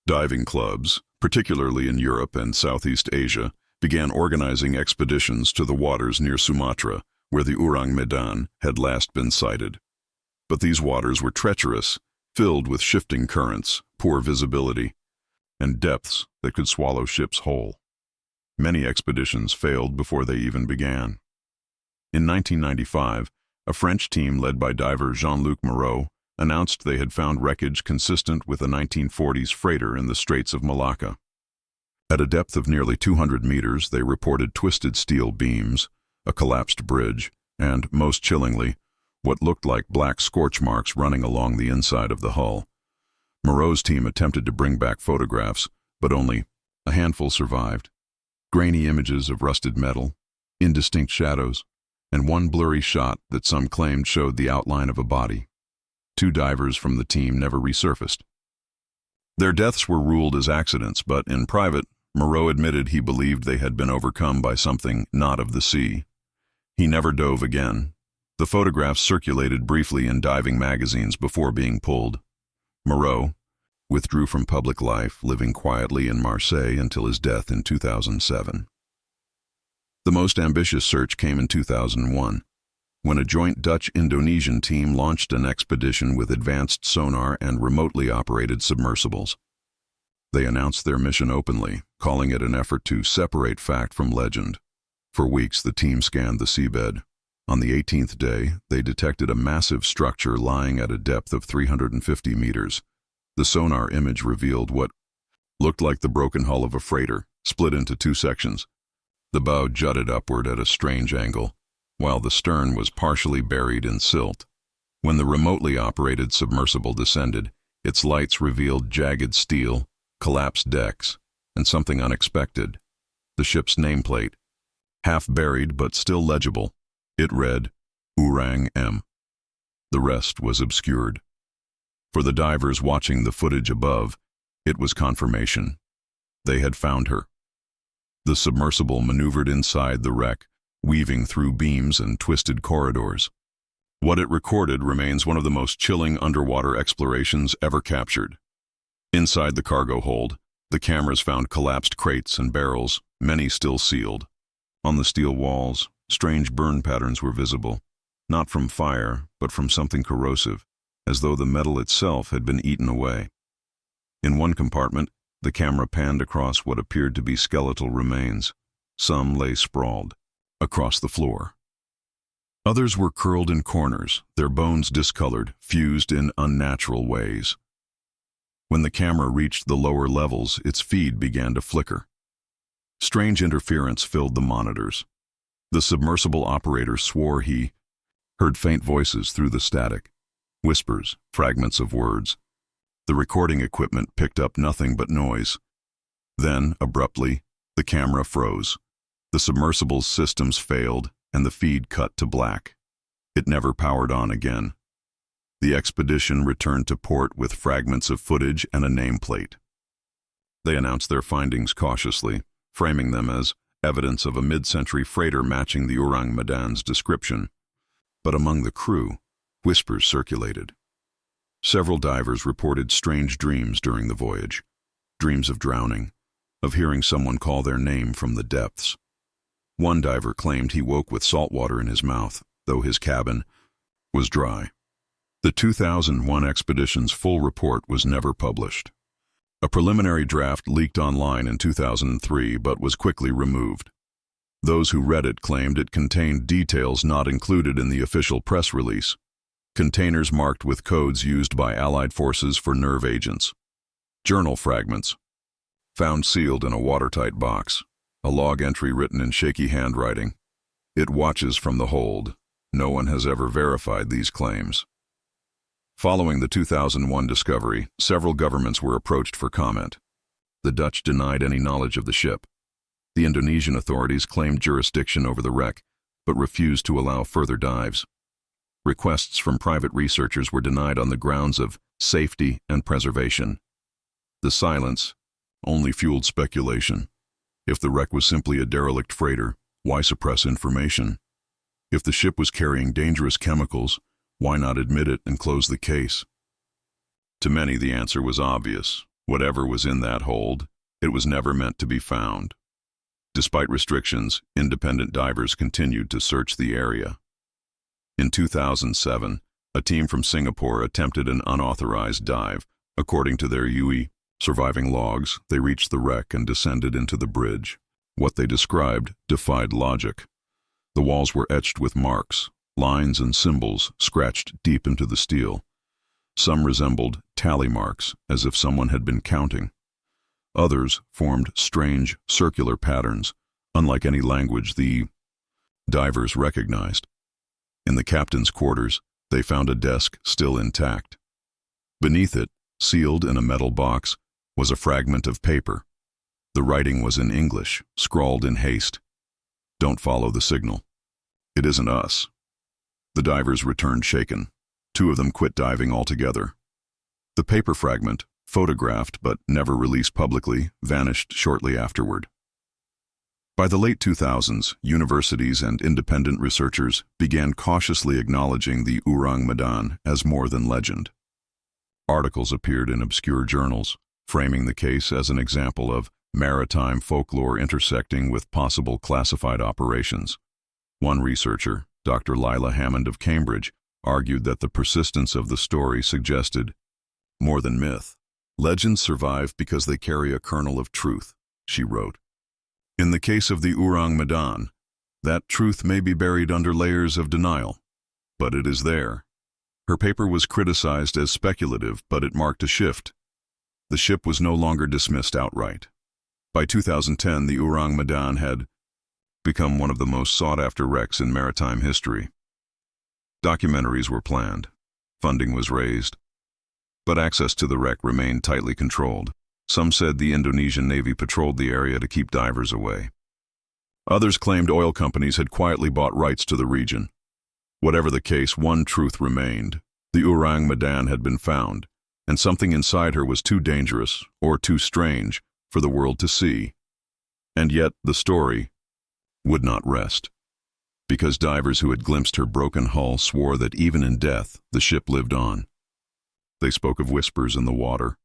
Diving clubs, particularly in Europe and Southeast Asia, began organizing expeditions to the waters near Sumatra, where the Ourang Medan had last been sighted. But these waters were treacherous, filled with shifting currents, poor visibility, and depths that could swallow ships whole. Many expeditions failed before they even began. In 1995, a French team led by diver Jean-Luc Moreau announced they had found wreckage consistent with a 1940s freighter in the Straits of Malacca. At a depth of nearly 200 meters, they reported twisted steel beams, a collapsed bridge, and, most chillingly, what looked like black scorch marks running along the inside of the hull. Moreau's team attempted to bring back photographs, but only a handful survived. Grainy images of rusted metal, indistinct shadows, and one blurry shot that some claimed showed the outline of a body. 2 divers from the team never resurfaced. Their deaths were ruled as accidents, but in private, Moreau admitted he believed they had been overcome by something not of the sea. He never dove again. The photographs circulated briefly in diving magazines before being pulled. Moreau withdrew from public life, living quietly in Marseille until his death in 2007. The most ambitious search came in 2001, when a joint Dutch-Indonesian team launched an expedition with advanced sonar and remotely operated submersibles. They announced their mission openly, calling it an effort to separate fact from legend. For weeks, the team scanned the seabed. On the 18th day, they detected a massive structure lying at a depth of 350 meters. The sonar image revealed what looked like the broken hull of a freighter, split into 2 sections. The bow jutted upward at a strange angle, while the stern was partially buried in silt. When the remotely operated submersible descended, its lights revealed jagged steel, collapsed decks, and something unexpected: the ship's nameplate. Half buried but still legible, it read, Ourang M. The rest was obscured. For the divers watching the footage above, it was confirmation. They had found her. The submersible maneuvered inside the wreck, weaving through beams and twisted corridors. What it recorded remains one of the most chilling underwater explorations ever captured. Inside the cargo hold, the cameras found collapsed crates and barrels, many still sealed. On the steel walls, strange burn patterns were visible, not from fire, but from something corrosive, as though the metal itself had been eaten away. In one compartment, the camera panned across what appeared to be skeletal remains. Some lay sprawled across the floor. Others were curled in corners, their bones discolored, fused in unnatural ways. When the camera reached the lower levels, its feed began to flicker. Strange interference filled the monitors. The submersible operator swore he heard faint voices through the static, whispers, fragments of words. The recording equipment picked up nothing but noise. Then, abruptly, the camera froze. The submersible's systems failed, and the feed cut to black. It never powered on again. The expedition returned to port with fragments of footage and a nameplate. They announced their findings cautiously, framing them as evidence of a mid-century freighter matching the Ourang Medan's description. But among the crew, whispers circulated. Several divers reported strange dreams during the voyage, dreams of drowning, of hearing someone call their name from the depths. One diver claimed he woke with salt water in his mouth, though his cabin was dry. The 2001 expedition's full report was never published. A preliminary draft leaked online in 2003 but was quickly removed. Those who read it claimed it contained details not included in the official press release. Containers marked with codes used by Allied forces for nerve agents. Journal fragments, found sealed in a watertight box. A log entry written in shaky handwriting. It watches from the hold. No one has ever verified these claims. Following the 2001 discovery, several governments were approached for comment. The Dutch denied any knowledge of the ship. The Indonesian authorities claimed jurisdiction over the wreck, but refused to allow further dives. Requests from private researchers were denied on the grounds of safety and preservation. The silence only fueled speculation. If the wreck was simply a derelict freighter, why suppress information? If the ship was carrying dangerous chemicals, why not admit it and close the case? To many, the answer was obvious. Whatever was in that hold, it was never meant to be found. Despite restrictions, independent divers continued to search the area. In 2007, a team from Singapore attempted an unauthorized dive. According to their UE surviving logs, they reached the wreck and descended into the bridge. What they described defied logic. The walls were etched with marks, lines and symbols scratched deep into the steel. Some resembled tally marks, as if someone had been counting. Others formed strange, circular patterns, unlike any language the divers recognized. In the captain's quarters, they found a desk still intact. Beneath it, sealed in a metal box, was a fragment of paper. The writing was in English, scrawled in haste. "Don't follow the signal. It isn't us." The divers returned shaken. 2 of them quit diving altogether. The paper fragment, photographed but never released publicly, vanished shortly afterward. By the late 2000s, universities and independent researchers began cautiously acknowledging the Ourang Medan as more than legend. Articles appeared in obscure journals, framing the case as an example of maritime folklore intersecting with possible classified operations. One researcher, Dr. Lila Hammond of Cambridge, argued that the persistence of the story suggested more than myth. "Legends survive because they carry a kernel of truth," she wrote. In the case of the Ourang Medan, that truth may be buried under layers of denial, but it is there. Her paper was criticized as speculative, but it marked a shift. The ship was no longer dismissed outright. By 2010, the Ourang Medan had become one of the most sought-after wrecks in maritime history. Documentaries were planned, funding was raised, but access to the wreck remained tightly controlled. Some said the Indonesian Navy patrolled the area to keep divers away. Others claimed oil companies had quietly bought rights to the region. Whatever the case, one truth remained. The Ourang Medan had been found, and something inside her was too dangerous or too strange for the world to see. And yet the story would not rest, because divers who had glimpsed her broken hull swore that even in death, the ship lived on. They spoke of whispers in the water,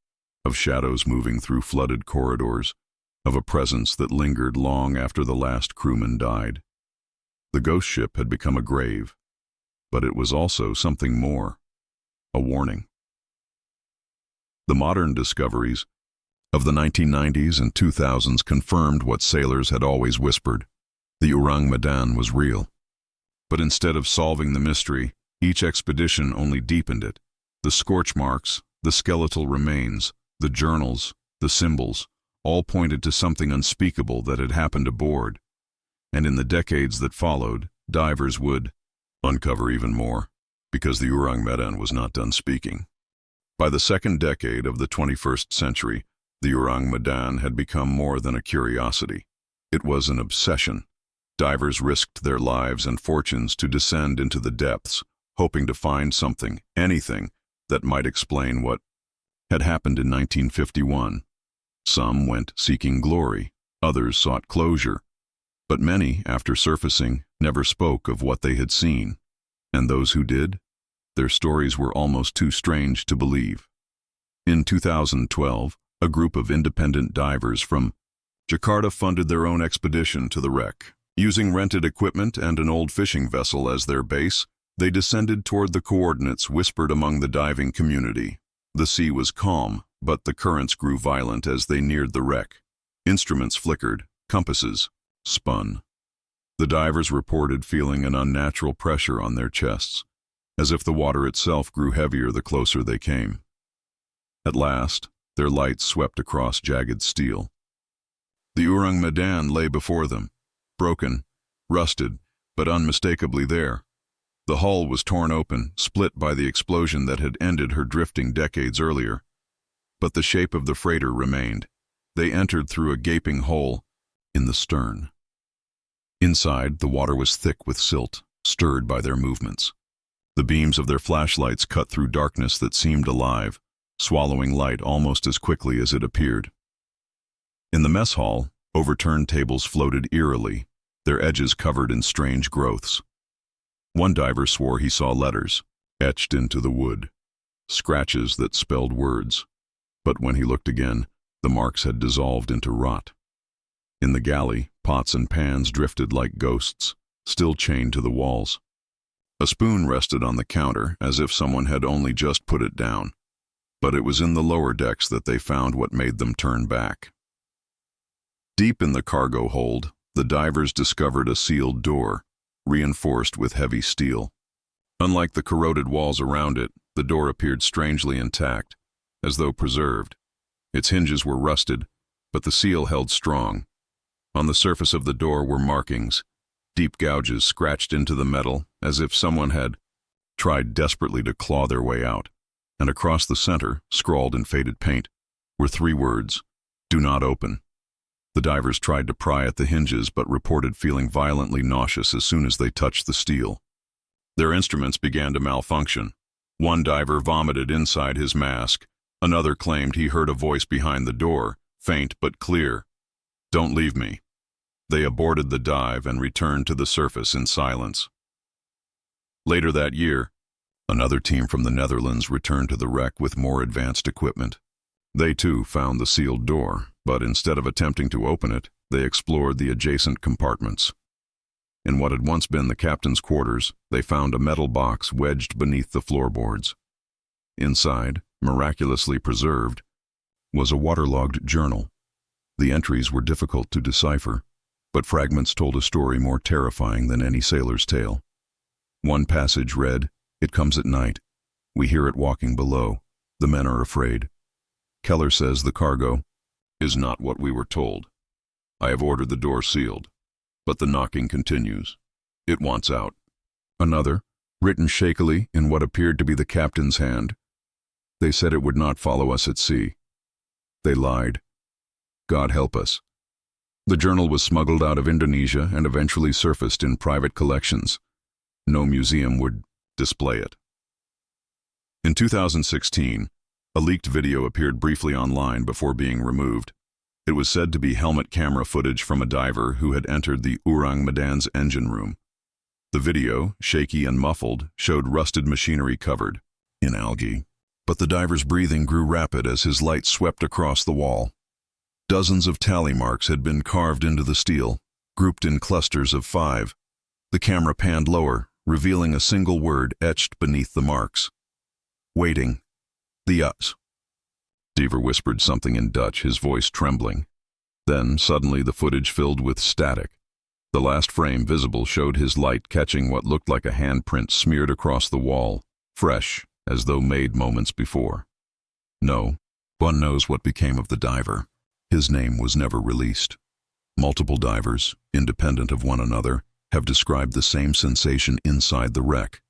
of shadows moving through flooded corridors, of a presence that lingered long after the last crewman died. The ghost ship had become a grave, but it was also something more, a warning. The modern discoveries of the 1990s and 2000s confirmed what sailors had always whispered. The Ourang Medan was real. But instead of solving the mystery, each expedition only deepened it. The scorch marks, the skeletal remains, the journals, the symbols, all pointed to something unspeakable that had happened aboard. And in the decades that followed, divers would uncover even more, because the Ourang Medan was not done speaking. By the second decade of the 21st century, the Ourang Medan had become more than a curiosity. It was an obsession. Divers risked their lives and fortunes to descend into the depths, hoping to find something, anything, that might explain what had happened in 1951. Some went seeking glory, others sought closure, but many, after surfacing, never spoke of what they had seen. And those who did, their stories were almost too strange to believe. In 2012, a group of independent divers from Jakarta funded their own expedition to the wreck. Using rented equipment and an old fishing vessel as their base, they descended toward the coordinates whispered among the diving community. The sea was calm, but the currents grew violent as they neared the wreck. Instruments flickered, compasses spun. The divers reported feeling an unnatural pressure on their chests, as if the water itself grew heavier the closer they came. At last, their lights swept across jagged steel. The Ourang Medan lay before them, broken, rusted, but unmistakably there. The hull was torn open, split by the explosion that had ended her drifting decades earlier. But the shape of the freighter remained. They entered through a gaping hole in the stern. Inside, the water was thick with silt, stirred by their movements. The beams of their flashlights cut through darkness that seemed alive, swallowing light almost as quickly as it appeared. In the mess hall, overturned tables floated eerily, their edges covered in strange growths. One diver swore he saw letters, etched into the wood, scratches that spelled words. But when he looked again, the marks had dissolved into rot. In the galley, pots and pans drifted like ghosts, still chained to the walls. A spoon rested on the counter as if someone had only just put it down. But it was in the lower decks that they found what made them turn back. Deep in the cargo hold, the divers discovered a sealed door, reinforced with heavy steel. Unlike the corroded walls around it, the door appeared strangely intact, as though preserved. Its hinges were rusted, but the seal held strong. On the surface of the door were markings, deep gouges scratched into the metal as if someone had tried desperately to claw their way out. And across the center, scrawled in faded paint, were 3 words, "Do not open." The divers tried to pry at the hinges but reported feeling violently nauseous as soon as they touched the steel. Their instruments began to malfunction. One diver vomited inside his mask. Another claimed he heard a voice behind the door, faint but clear. "Don't leave me." They aborted the dive and returned to the surface in silence. Later that year, another team from the Netherlands returned to the wreck with more advanced equipment. They too found the sealed door, but instead of attempting to open it, they explored the adjacent compartments. In what had once been the captain's quarters, they found a metal box wedged beneath the floorboards. Inside, miraculously preserved, was a waterlogged journal. The entries were difficult to decipher, but fragments told a story more terrifying than any sailor's tale. One passage read, "It comes at night. We hear it walking below. The men are afraid. Keller says the cargo is not what we were told. I have ordered the door sealed, but the knocking continues. It wants out." Another, written shakily in what appeared to be the captain's hand. "They said it would not follow us at sea. They lied. God help us." The journal was smuggled out of Indonesia and eventually surfaced in private collections. No museum would display it. In 2016, a leaked video appeared briefly online before being removed. It was said to be helmet camera footage from a diver who had entered the Ourang Medan's engine room. The video, shaky and muffled, showed rusted machinery covered in algae. But the diver's breathing grew rapid as his light swept across the wall. Dozens of tally marks had been carved into the steel, grouped in clusters of 5. The camera panned lower, revealing a single word etched beneath the marks. "Waiting. The us." Deaver whispered something in Dutch, his voice trembling. Then, suddenly, the footage filled with static. The last frame visible showed his light catching what looked like a handprint smeared across the wall, fresh, as though made moments before. No one knows what became of the diver. His name was never released. Multiple divers, independent of one another, have described the same sensation inside the wreck.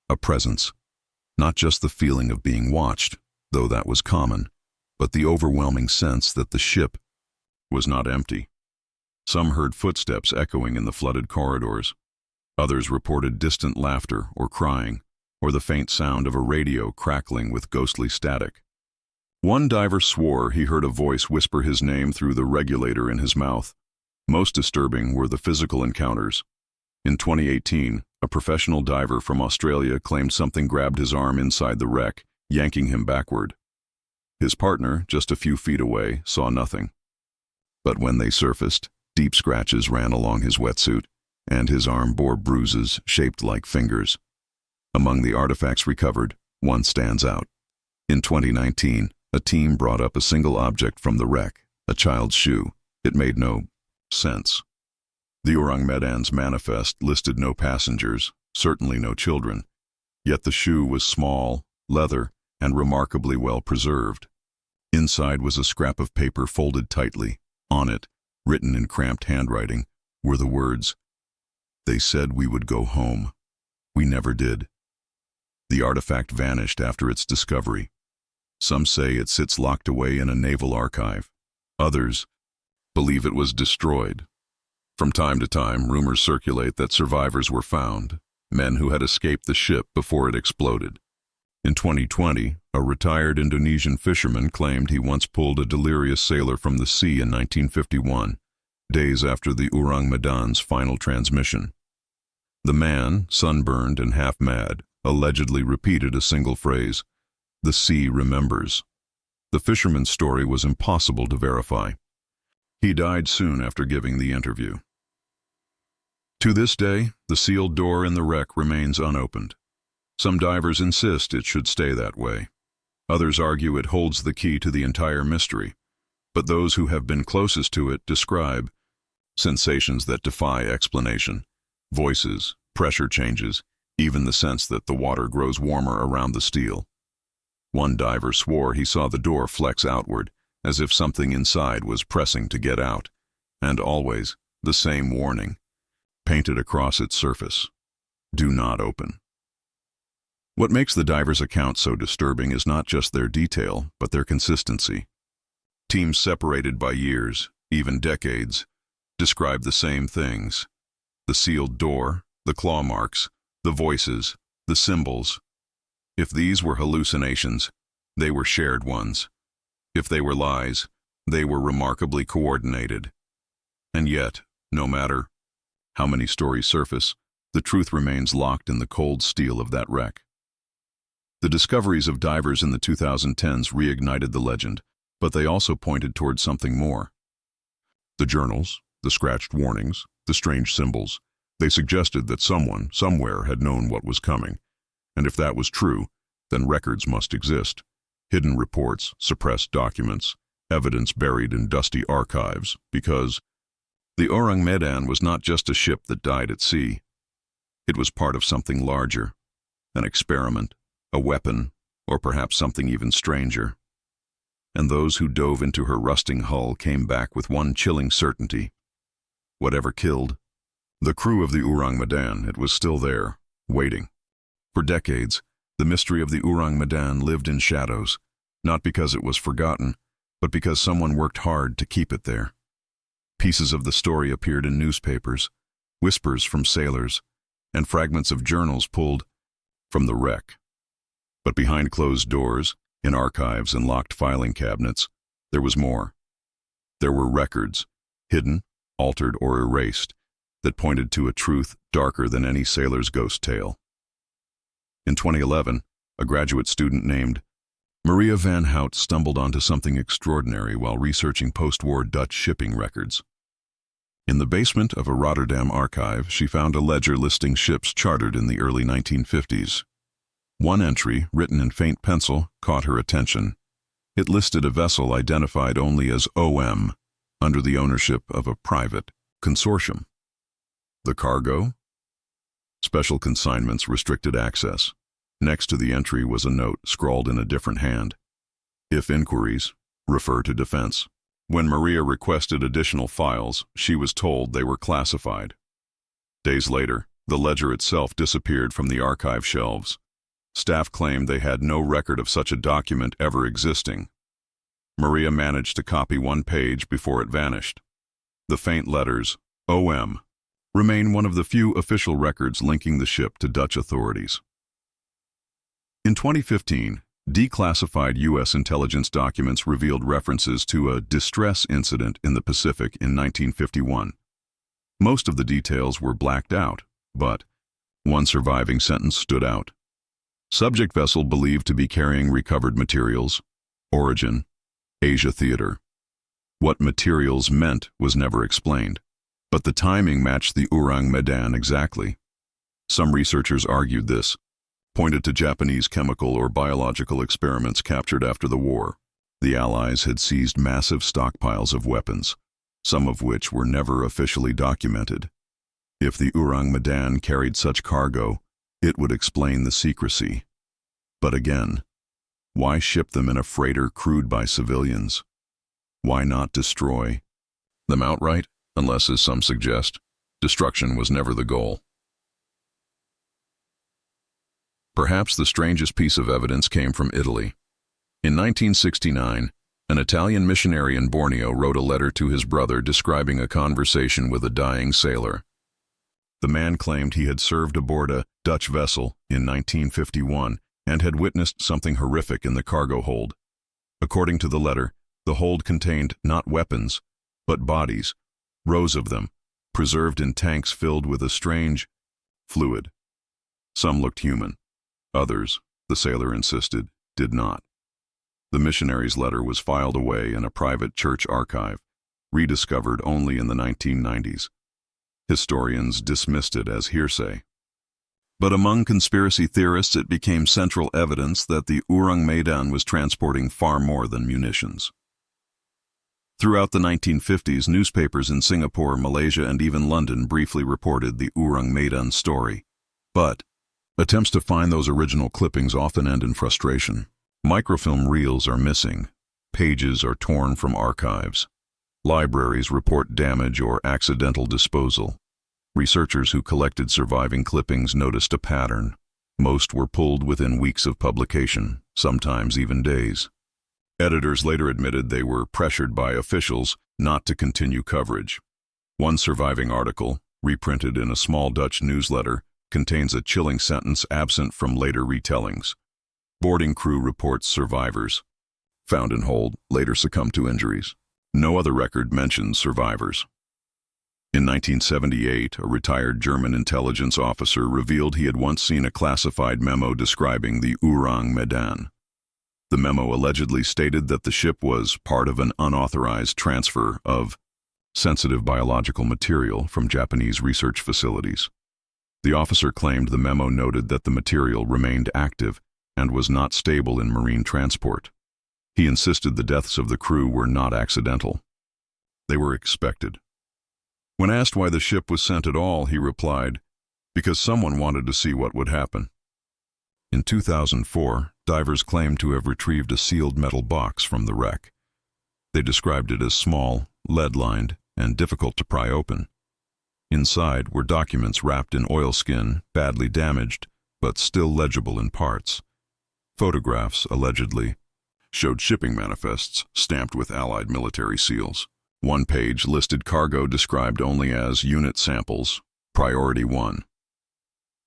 A presence. Not just the feeling of being watched, though that was common, but the overwhelming sense that the ship was not empty. Some heard footsteps echoing in the flooded corridors. Others reported distant laughter or crying, or the faint sound of a radio crackling with ghostly static. One diver swore he heard a voice whisper his name through the regulator in his mouth. Most disturbing were the physical encounters. In 2018, a professional diver from Australia claimed something grabbed his arm inside the wreck, yanking him backward. His partner, just a few feet away, saw nothing. But when they surfaced, deep scratches ran along his wetsuit, and his arm bore bruises shaped like fingers. Among the artifacts recovered, one stands out. In 2019, a team brought up a single object from the wreck, a child's shoe. It made no sense. The Ourang Medan's manifest listed no passengers, certainly no children. Yet the shoe was small, leather, and remarkably well preserved. Inside was a scrap of paper folded tightly. On it, written in cramped handwriting, were the words, "They said we would go home. We never did." The artifact vanished after its discovery. Some say it sits locked away in a naval archive. Others believe it was destroyed. From time to time, rumors circulate that survivors were found, men who had escaped the ship before it exploded. In 2020, a retired Indonesian fisherman claimed he once pulled a delirious sailor from the sea in 1951, days after the Ourang Medan's final transmission. The man, sunburned and half-mad, allegedly repeated a single phrase, "The sea remembers." The fisherman's story was impossible to verify. He died soon after giving the interview. To this day, the sealed door in the wreck remains unopened. Some divers insist it should stay that way. Others argue it holds the key to the entire mystery, but those who have been closest to it describe sensations that defy explanation. Voices, pressure changes, even the sense that the water grows warmer around the steel. One diver swore he saw the door flex outward, as if something inside was pressing to get out, and always the same warning, painted across its surface: do not open. What makes the divers' account so disturbing is not just their detail, but their consistency. Teams separated by years, even decades, describe the same things: the sealed door, the claw marks, the voices, the symbols. If these were hallucinations, they were shared ones. If they were lies, they were remarkably coordinated. And yet, no matter how many stories surface, the truth remains locked in the cold steel of that wreck. The discoveries of divers in the 2010s reignited the legend, but they also pointed towards something more. The journals, the scratched warnings, the strange symbols, they suggested that someone, somewhere, had known what was coming. And if that was true, then records must exist. Hidden reports, suppressed documents, evidence buried in dusty archives, because the Ourang Medan was not just a ship that died at sea. It was part of something larger, an experiment, a weapon, or perhaps something even stranger. And those who dove into her rusting hull came back with one chilling certainty: whatever killed the crew of the Ourang Medan, it was still there, waiting. For decades, the mystery of the Ourang Medan lived in shadows, not because it was forgotten, but because someone worked hard to keep it there. Pieces of the story appeared in newspapers, whispers from sailors, and fragments of journals pulled from the wreck. But behind closed doors, in archives and locked filing cabinets, there was more. There were records, hidden, altered, or erased, that pointed to a truth darker than any sailor's ghost tale. In 2011, a graduate student named Maria van Hout stumbled onto something extraordinary while researching post-war Dutch shipping records. In the basement of a Rotterdam archive, she found a ledger listing ships chartered in the early 1950s. One entry, written in faint pencil, caught her attention. It listed a vessel identified only as OM, under the ownership of a private consortium. The cargo? Special consignments, restricted access. Next to the entry was a note scrawled in a different hand: if inquiries, refer to defense. When Maria requested additional files, she was told they were classified. Days later, the ledger itself disappeared from the archive shelves. Staff claimed they had no record of such a document ever existing. Maria managed to copy one page before it vanished. The faint letters, OM, remain one of the few official records linking the ship to Dutch authorities. In 2015, declassified U.S. intelligence documents revealed references to a distress incident in the Pacific in 1951. Most of the details were blacked out, but one surviving sentence stood out. Subject vessel believed to be carrying recovered materials. Origin: Asia Theater. What materials meant was never explained, but the timing matched the Ourang Medan exactly. Some researchers argued this pointed to Japanese chemical or biological experiments captured after the war. The Allies had seized massive stockpiles of weapons, some of which were never officially documented. If the Ourang Medan carried such cargo, it would explain the secrecy. But again, why ship them in a freighter crewed by civilians? Why not destroy them outright, unless, as some suggest, destruction was never the goal? Perhaps the strangest piece of evidence came from Italy. In 1969, an Italian missionary in Borneo wrote a letter to his brother describing a conversation with a dying sailor. The man claimed he had served aboard a Dutch vessel in 1951 and had witnessed something horrific in the cargo hold. According to the letter, the hold contained not weapons, but bodies, rows of them, preserved in tanks filled with a strange fluid. Some looked human. Others, the sailor insisted, did not. The missionary's letter was filed away in a private church archive, rediscovered only in the 1990s. Historians dismissed it as hearsay. But among conspiracy theorists, it became central evidence that the Ourang Medan was transporting far more than munitions. Throughout the 1950s, newspapers in Singapore, Malaysia, and even London briefly reported the Ourang Medan story. But attempts to find those original clippings often end in frustration. Microfilm reels are missing. Pages are torn from archives. Libraries report damage or accidental disposal. Researchers who collected surviving clippings noticed a pattern. Most were pulled within weeks of publication, sometimes even days. Editors later admitted they were pressured by officials not to continue coverage. One surviving article, reprinted in a small Dutch newsletter, contains a chilling sentence absent from later retellings. Boarding crew reports survivors. Found in hold, later succumbed to injuries. No other record mentions survivors. In 1978, a retired German intelligence officer revealed he had once seen a classified memo describing the Ourang Medan. The memo allegedly stated that the ship was part of an unauthorized transfer of sensitive biological material from Japanese research facilities. The officer claimed the memo noted that the material remained active and was not stable in marine transport. He insisted the deaths of the crew were not accidental. They were expected. When asked why the ship was sent at all, he replied, "Because someone wanted to see what would happen." In 2004, divers claimed to have retrieved a sealed metal box from the wreck. They described it as small, lead-lined, and difficult to pry open. Inside were documents wrapped in oilskin, badly damaged, but still legible in parts. Photographs, allegedly, showed shipping manifests stamped with Allied military seals. One page listed cargo described only as unit samples, Priority 1.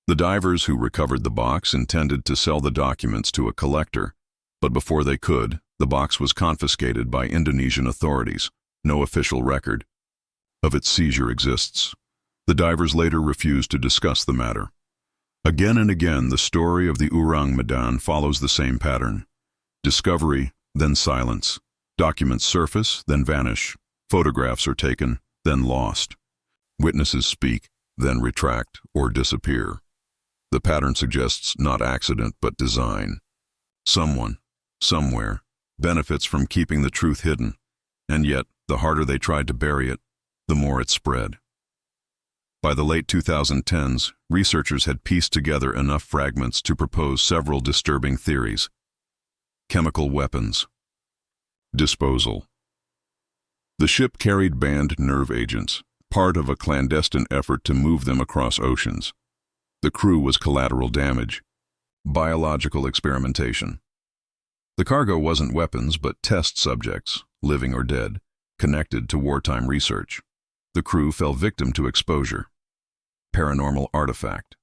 The divers who recovered the box intended to sell the documents to a collector, but before they could, the box was confiscated by Indonesian authorities. No official record of its seizure exists. The divers later refused to discuss the matter. Again and again, the story of the Ourang Medan follows the same pattern. Discovery, then silence. Documents surface, then vanish. Photographs are taken, then lost. Witnesses speak, then retract or disappear. The pattern suggests not accident but design. Someone, somewhere, benefits from keeping the truth hidden, and yet, the harder they tried to bury it, the more it spread. By the late 2010s, researchers had pieced together enough fragments to propose several disturbing theories. Chemical weapons. Disposal. The ship carried banned nerve agents, part of a clandestine effort to move them across oceans. The crew was collateral damage. Biological experimentation. The cargo wasn't weapons but test subjects, living or dead, connected to wartime research. The crew fell victim to exposure. Paranormal artifact.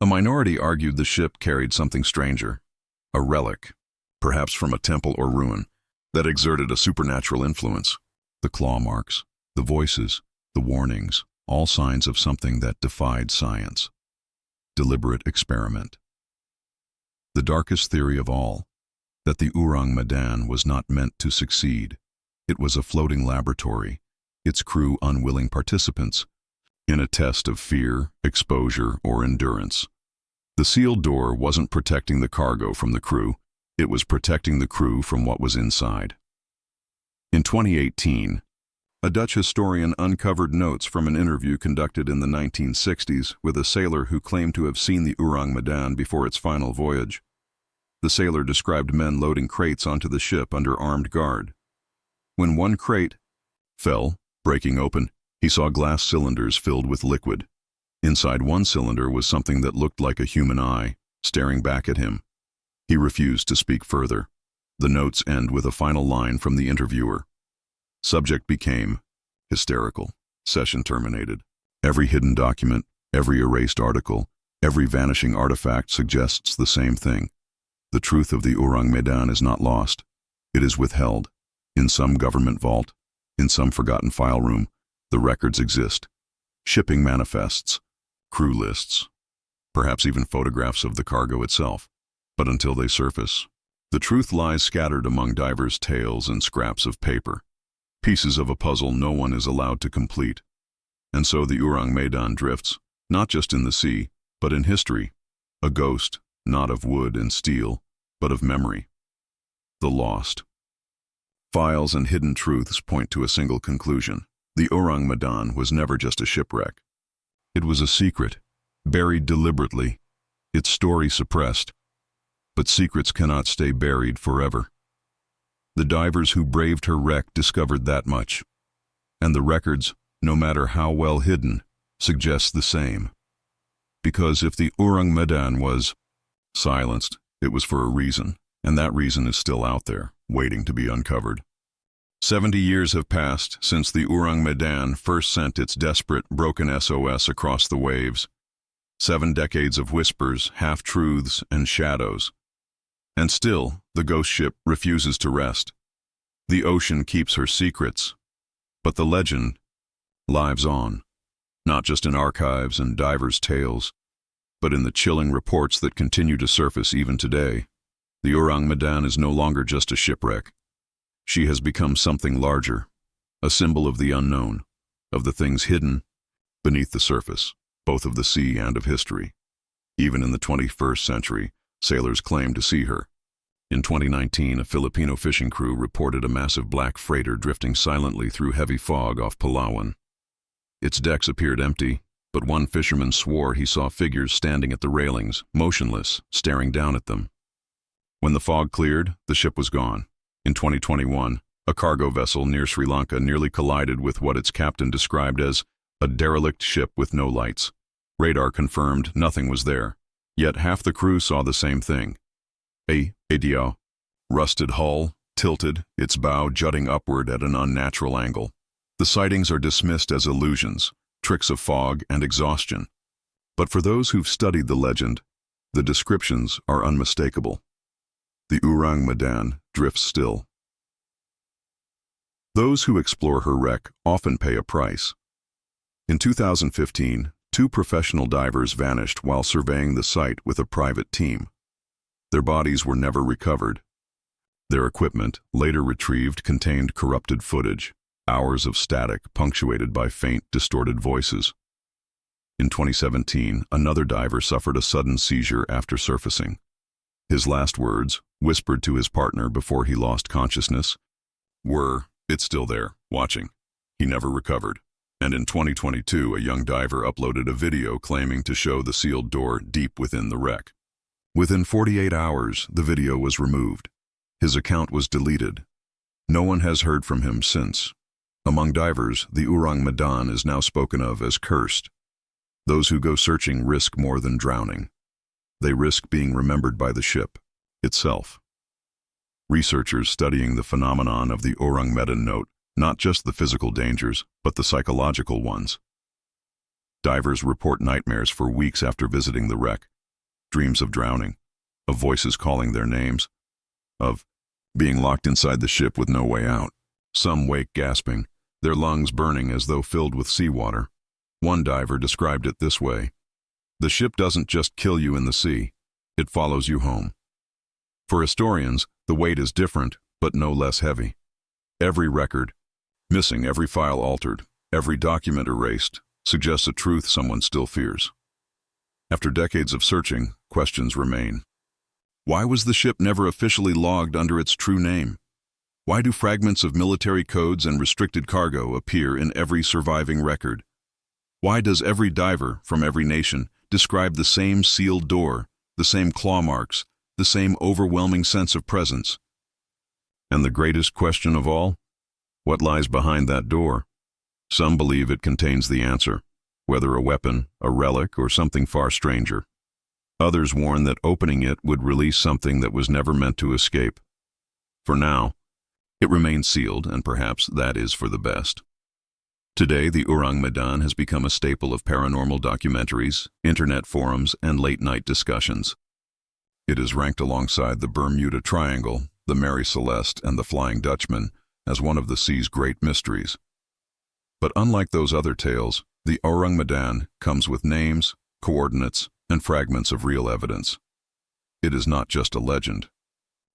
A minority argued the ship carried something stranger, a relic, perhaps from a temple or ruin, that exerted a supernatural influence. The claw marks, the voices, the warnings, all signs of something that defied science. Deliberate experiment. The darkest theory of all, that the Ourang Medan was not meant to succeed. It was a floating laboratory, its crew unwilling participants, in a test of fear, exposure, or endurance. The sealed door wasn't protecting the cargo from the crew, it was protecting the crew from what was inside. In 2018, a Dutch historian uncovered notes from an interview conducted in the 1960s with a sailor who claimed to have seen the Ourang Medan before its final voyage. The sailor described men loading crates onto the ship under armed guard. When one crate fell, breaking open, he saw glass cylinders filled with liquid. Inside one cylinder was something that looked like a human eye, staring back at him. He refused to speak further. The notes end with a final line from the interviewer. Subject became hysterical. Session terminated. Every hidden document, every erased article, every vanishing artifact suggests the same thing. The truth of the Ourang Medan is not lost. It is withheld. In some government vault, in some forgotten file room, the records exist. Shipping manifests, crew lists, perhaps even photographs of the cargo itself. But until they surface, the truth lies scattered among divers' tales and scraps of paper, pieces of a puzzle no one is allowed to complete. And so the Ourang Medan drifts, not just in the sea, but in history, a ghost, not of wood and steel, but of memory. The lost. Files and hidden truths point to a single conclusion. The Ourang Medan was never just a shipwreck. It was a secret, buried deliberately, its story suppressed. But secrets cannot stay buried forever. The divers who braved her wreck discovered that much. And the records, no matter how well hidden, suggest the same. Because if the Ourang Medan was silenced, it was for a reason, and that reason is still out there, waiting to be uncovered. 70 years have passed since the Ourang Medan first sent its desperate, broken SOS across the waves. 7 decades of whispers, half-truths, and shadows. And still, the ghost ship refuses to rest. The ocean keeps her secrets, but the legend lives on, not just in archives and divers' tales, but in the chilling reports that continue to surface even today. The Ourang Medan is no longer just a shipwreck. She has become something larger, a symbol of the unknown, of the things hidden beneath the surface, both of the sea and of history. Even in the 21st century, sailors claim to see her. In 2019, a Filipino fishing crew reported a massive black freighter drifting silently through heavy fog off Palawan. Its decks appeared empty, but one fisherman swore he saw figures standing at the railings, motionless, staring down at them. When the fog cleared, the ship was gone. In 2021, a cargo vessel near Sri Lanka nearly collided with what its captain described as a derelict ship with no lights. Radar confirmed nothing was there, yet half the crew saw the same thing. A rusted hull, tilted, its bow jutting upward at an unnatural angle. The sightings are dismissed as illusions, tricks of fog and exhaustion. But for those who've studied the legend, the descriptions are unmistakable. The Ourang Medan drifts still. Those who explore her wreck often pay a price. In 2015, 2 professional divers vanished while surveying the site with a private team. Their bodies were never recovered. Their equipment, later retrieved, contained corrupted footage, hours of static punctuated by faint, distorted voices. In 2017, another diver suffered a sudden seizure after surfacing. His last words, whispered to his partner before he lost consciousness, were, "It's still there, watching." He never recovered. And in 2022, a young diver uploaded a video claiming to show the sealed door deep within the wreck. Within 48 hours, the video was removed. His account was deleted. No one has heard from him since. Among divers, the Ourang Medan is now spoken of as cursed. Those who go searching risk more than drowning. They risk being remembered by the ship itself. Researchers studying the phenomenon of the Ourang Medan note not just the physical dangers, but the psychological ones. Divers report nightmares for weeks after visiting the wreck, dreams of drowning, of voices calling their names, of being locked inside the ship with no way out. Some wake gasping, their lungs burning as though filled with seawater. One diver described it this way: "The ship doesn't just kill you in the sea, it follows you home." For historians, the weight is different, but no less heavy. Every record, missing, every file altered, every document erased, suggests a truth someone still fears. After decades of searching, questions remain. Why was the ship never officially logged under its true name? Why do fragments of military codes and restricted cargo appear in every surviving record? Why does every diver from every nation describe the same sealed door, the same claw marks, the same overwhelming sense of presence? And the greatest question of all? What lies behind that door? Some believe it contains the answer, whether a weapon, a relic, or something far stranger. Others warn that opening it would release something that was never meant to escape. For now, it remains sealed, and perhaps that is for the best. Today, the Ourang Medan has become a staple of paranormal documentaries, internet forums, and late-night discussions. It is ranked alongside the Bermuda Triangle, the Mary Celeste, and the Flying Dutchman as one of the sea's great mysteries. But unlike those other tales, the Ourang Medan comes with names, coordinates, and fragments of real evidence. It is not just a legend.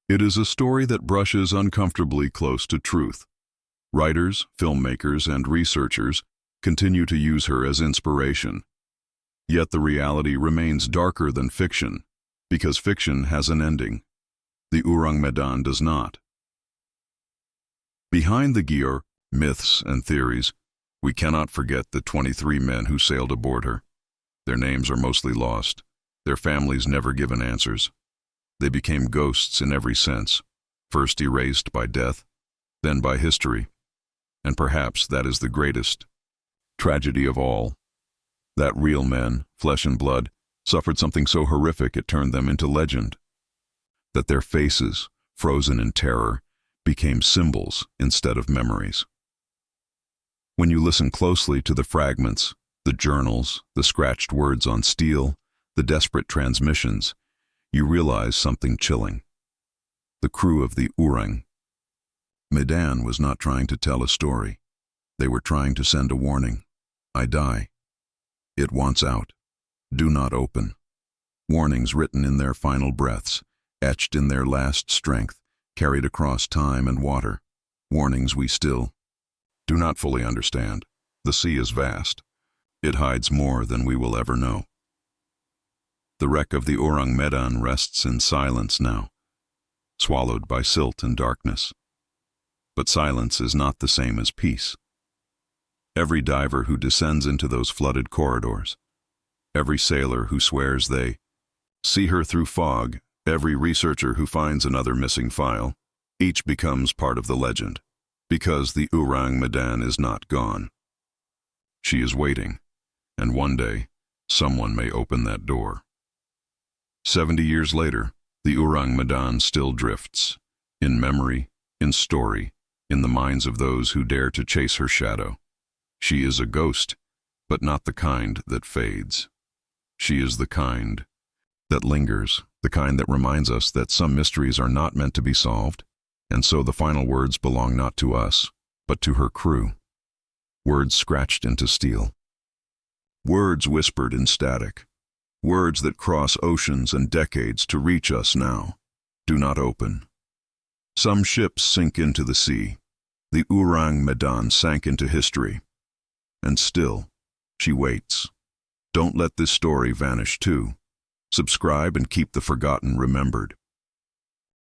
It is a story that brushes uncomfortably close to truth. Writers, filmmakers, and researchers continue to use her as inspiration. Yet the reality remains darker than fiction, because fiction has an ending. The Ourang Medan does not. Behind the Gior, myths and theories, we cannot forget the 23 men who sailed aboard her. Their names are mostly lost, their families never given answers. They became ghosts in every sense, first erased by death, then by history. And perhaps that is the greatest tragedy of all. That real men, flesh and blood, suffered something so horrific it turned them into legend. That their faces, frozen in terror, became symbols instead of memories. When you listen closely to the fragments, the journals, the scratched words on steel, the desperate transmissions, you realize something chilling. The crew of the Ourang Medan was not trying to tell a story. They were trying to send a warning. I die. It wants out. Do not open. Warnings written in their final breaths, etched in their last strength, carried across time and water. Warnings we still do not fully understand. The sea is vast. It hides more than we will ever know. The wreck of the Ourang Medan rests in silence now, swallowed by silt and darkness. But silence is not the same as peace. Every diver who descends into those flooded corridors, every sailor who swears they see her through fog, every researcher who finds another missing file, each becomes part of the legend, because the Ourang Medan is not gone. She is waiting, and one day, someone may open that door. 70 years later, the Ourang Medan still drifts, in memory, in story, in the minds of those who dare to chase her shadow. She is a ghost, but not the kind that fades. She is the kind that lingers, the kind that reminds us that some mysteries are not meant to be solved, and so the final words belong not to us, but to her crew. Words scratched into steel. Words whispered in static. Words that cross oceans and decades to reach us now. Do not open. Some ships sink into the sea. The Ourang Medan sank into history. And still, she waits. Don't let this story vanish too. Subscribe and keep the forgotten remembered.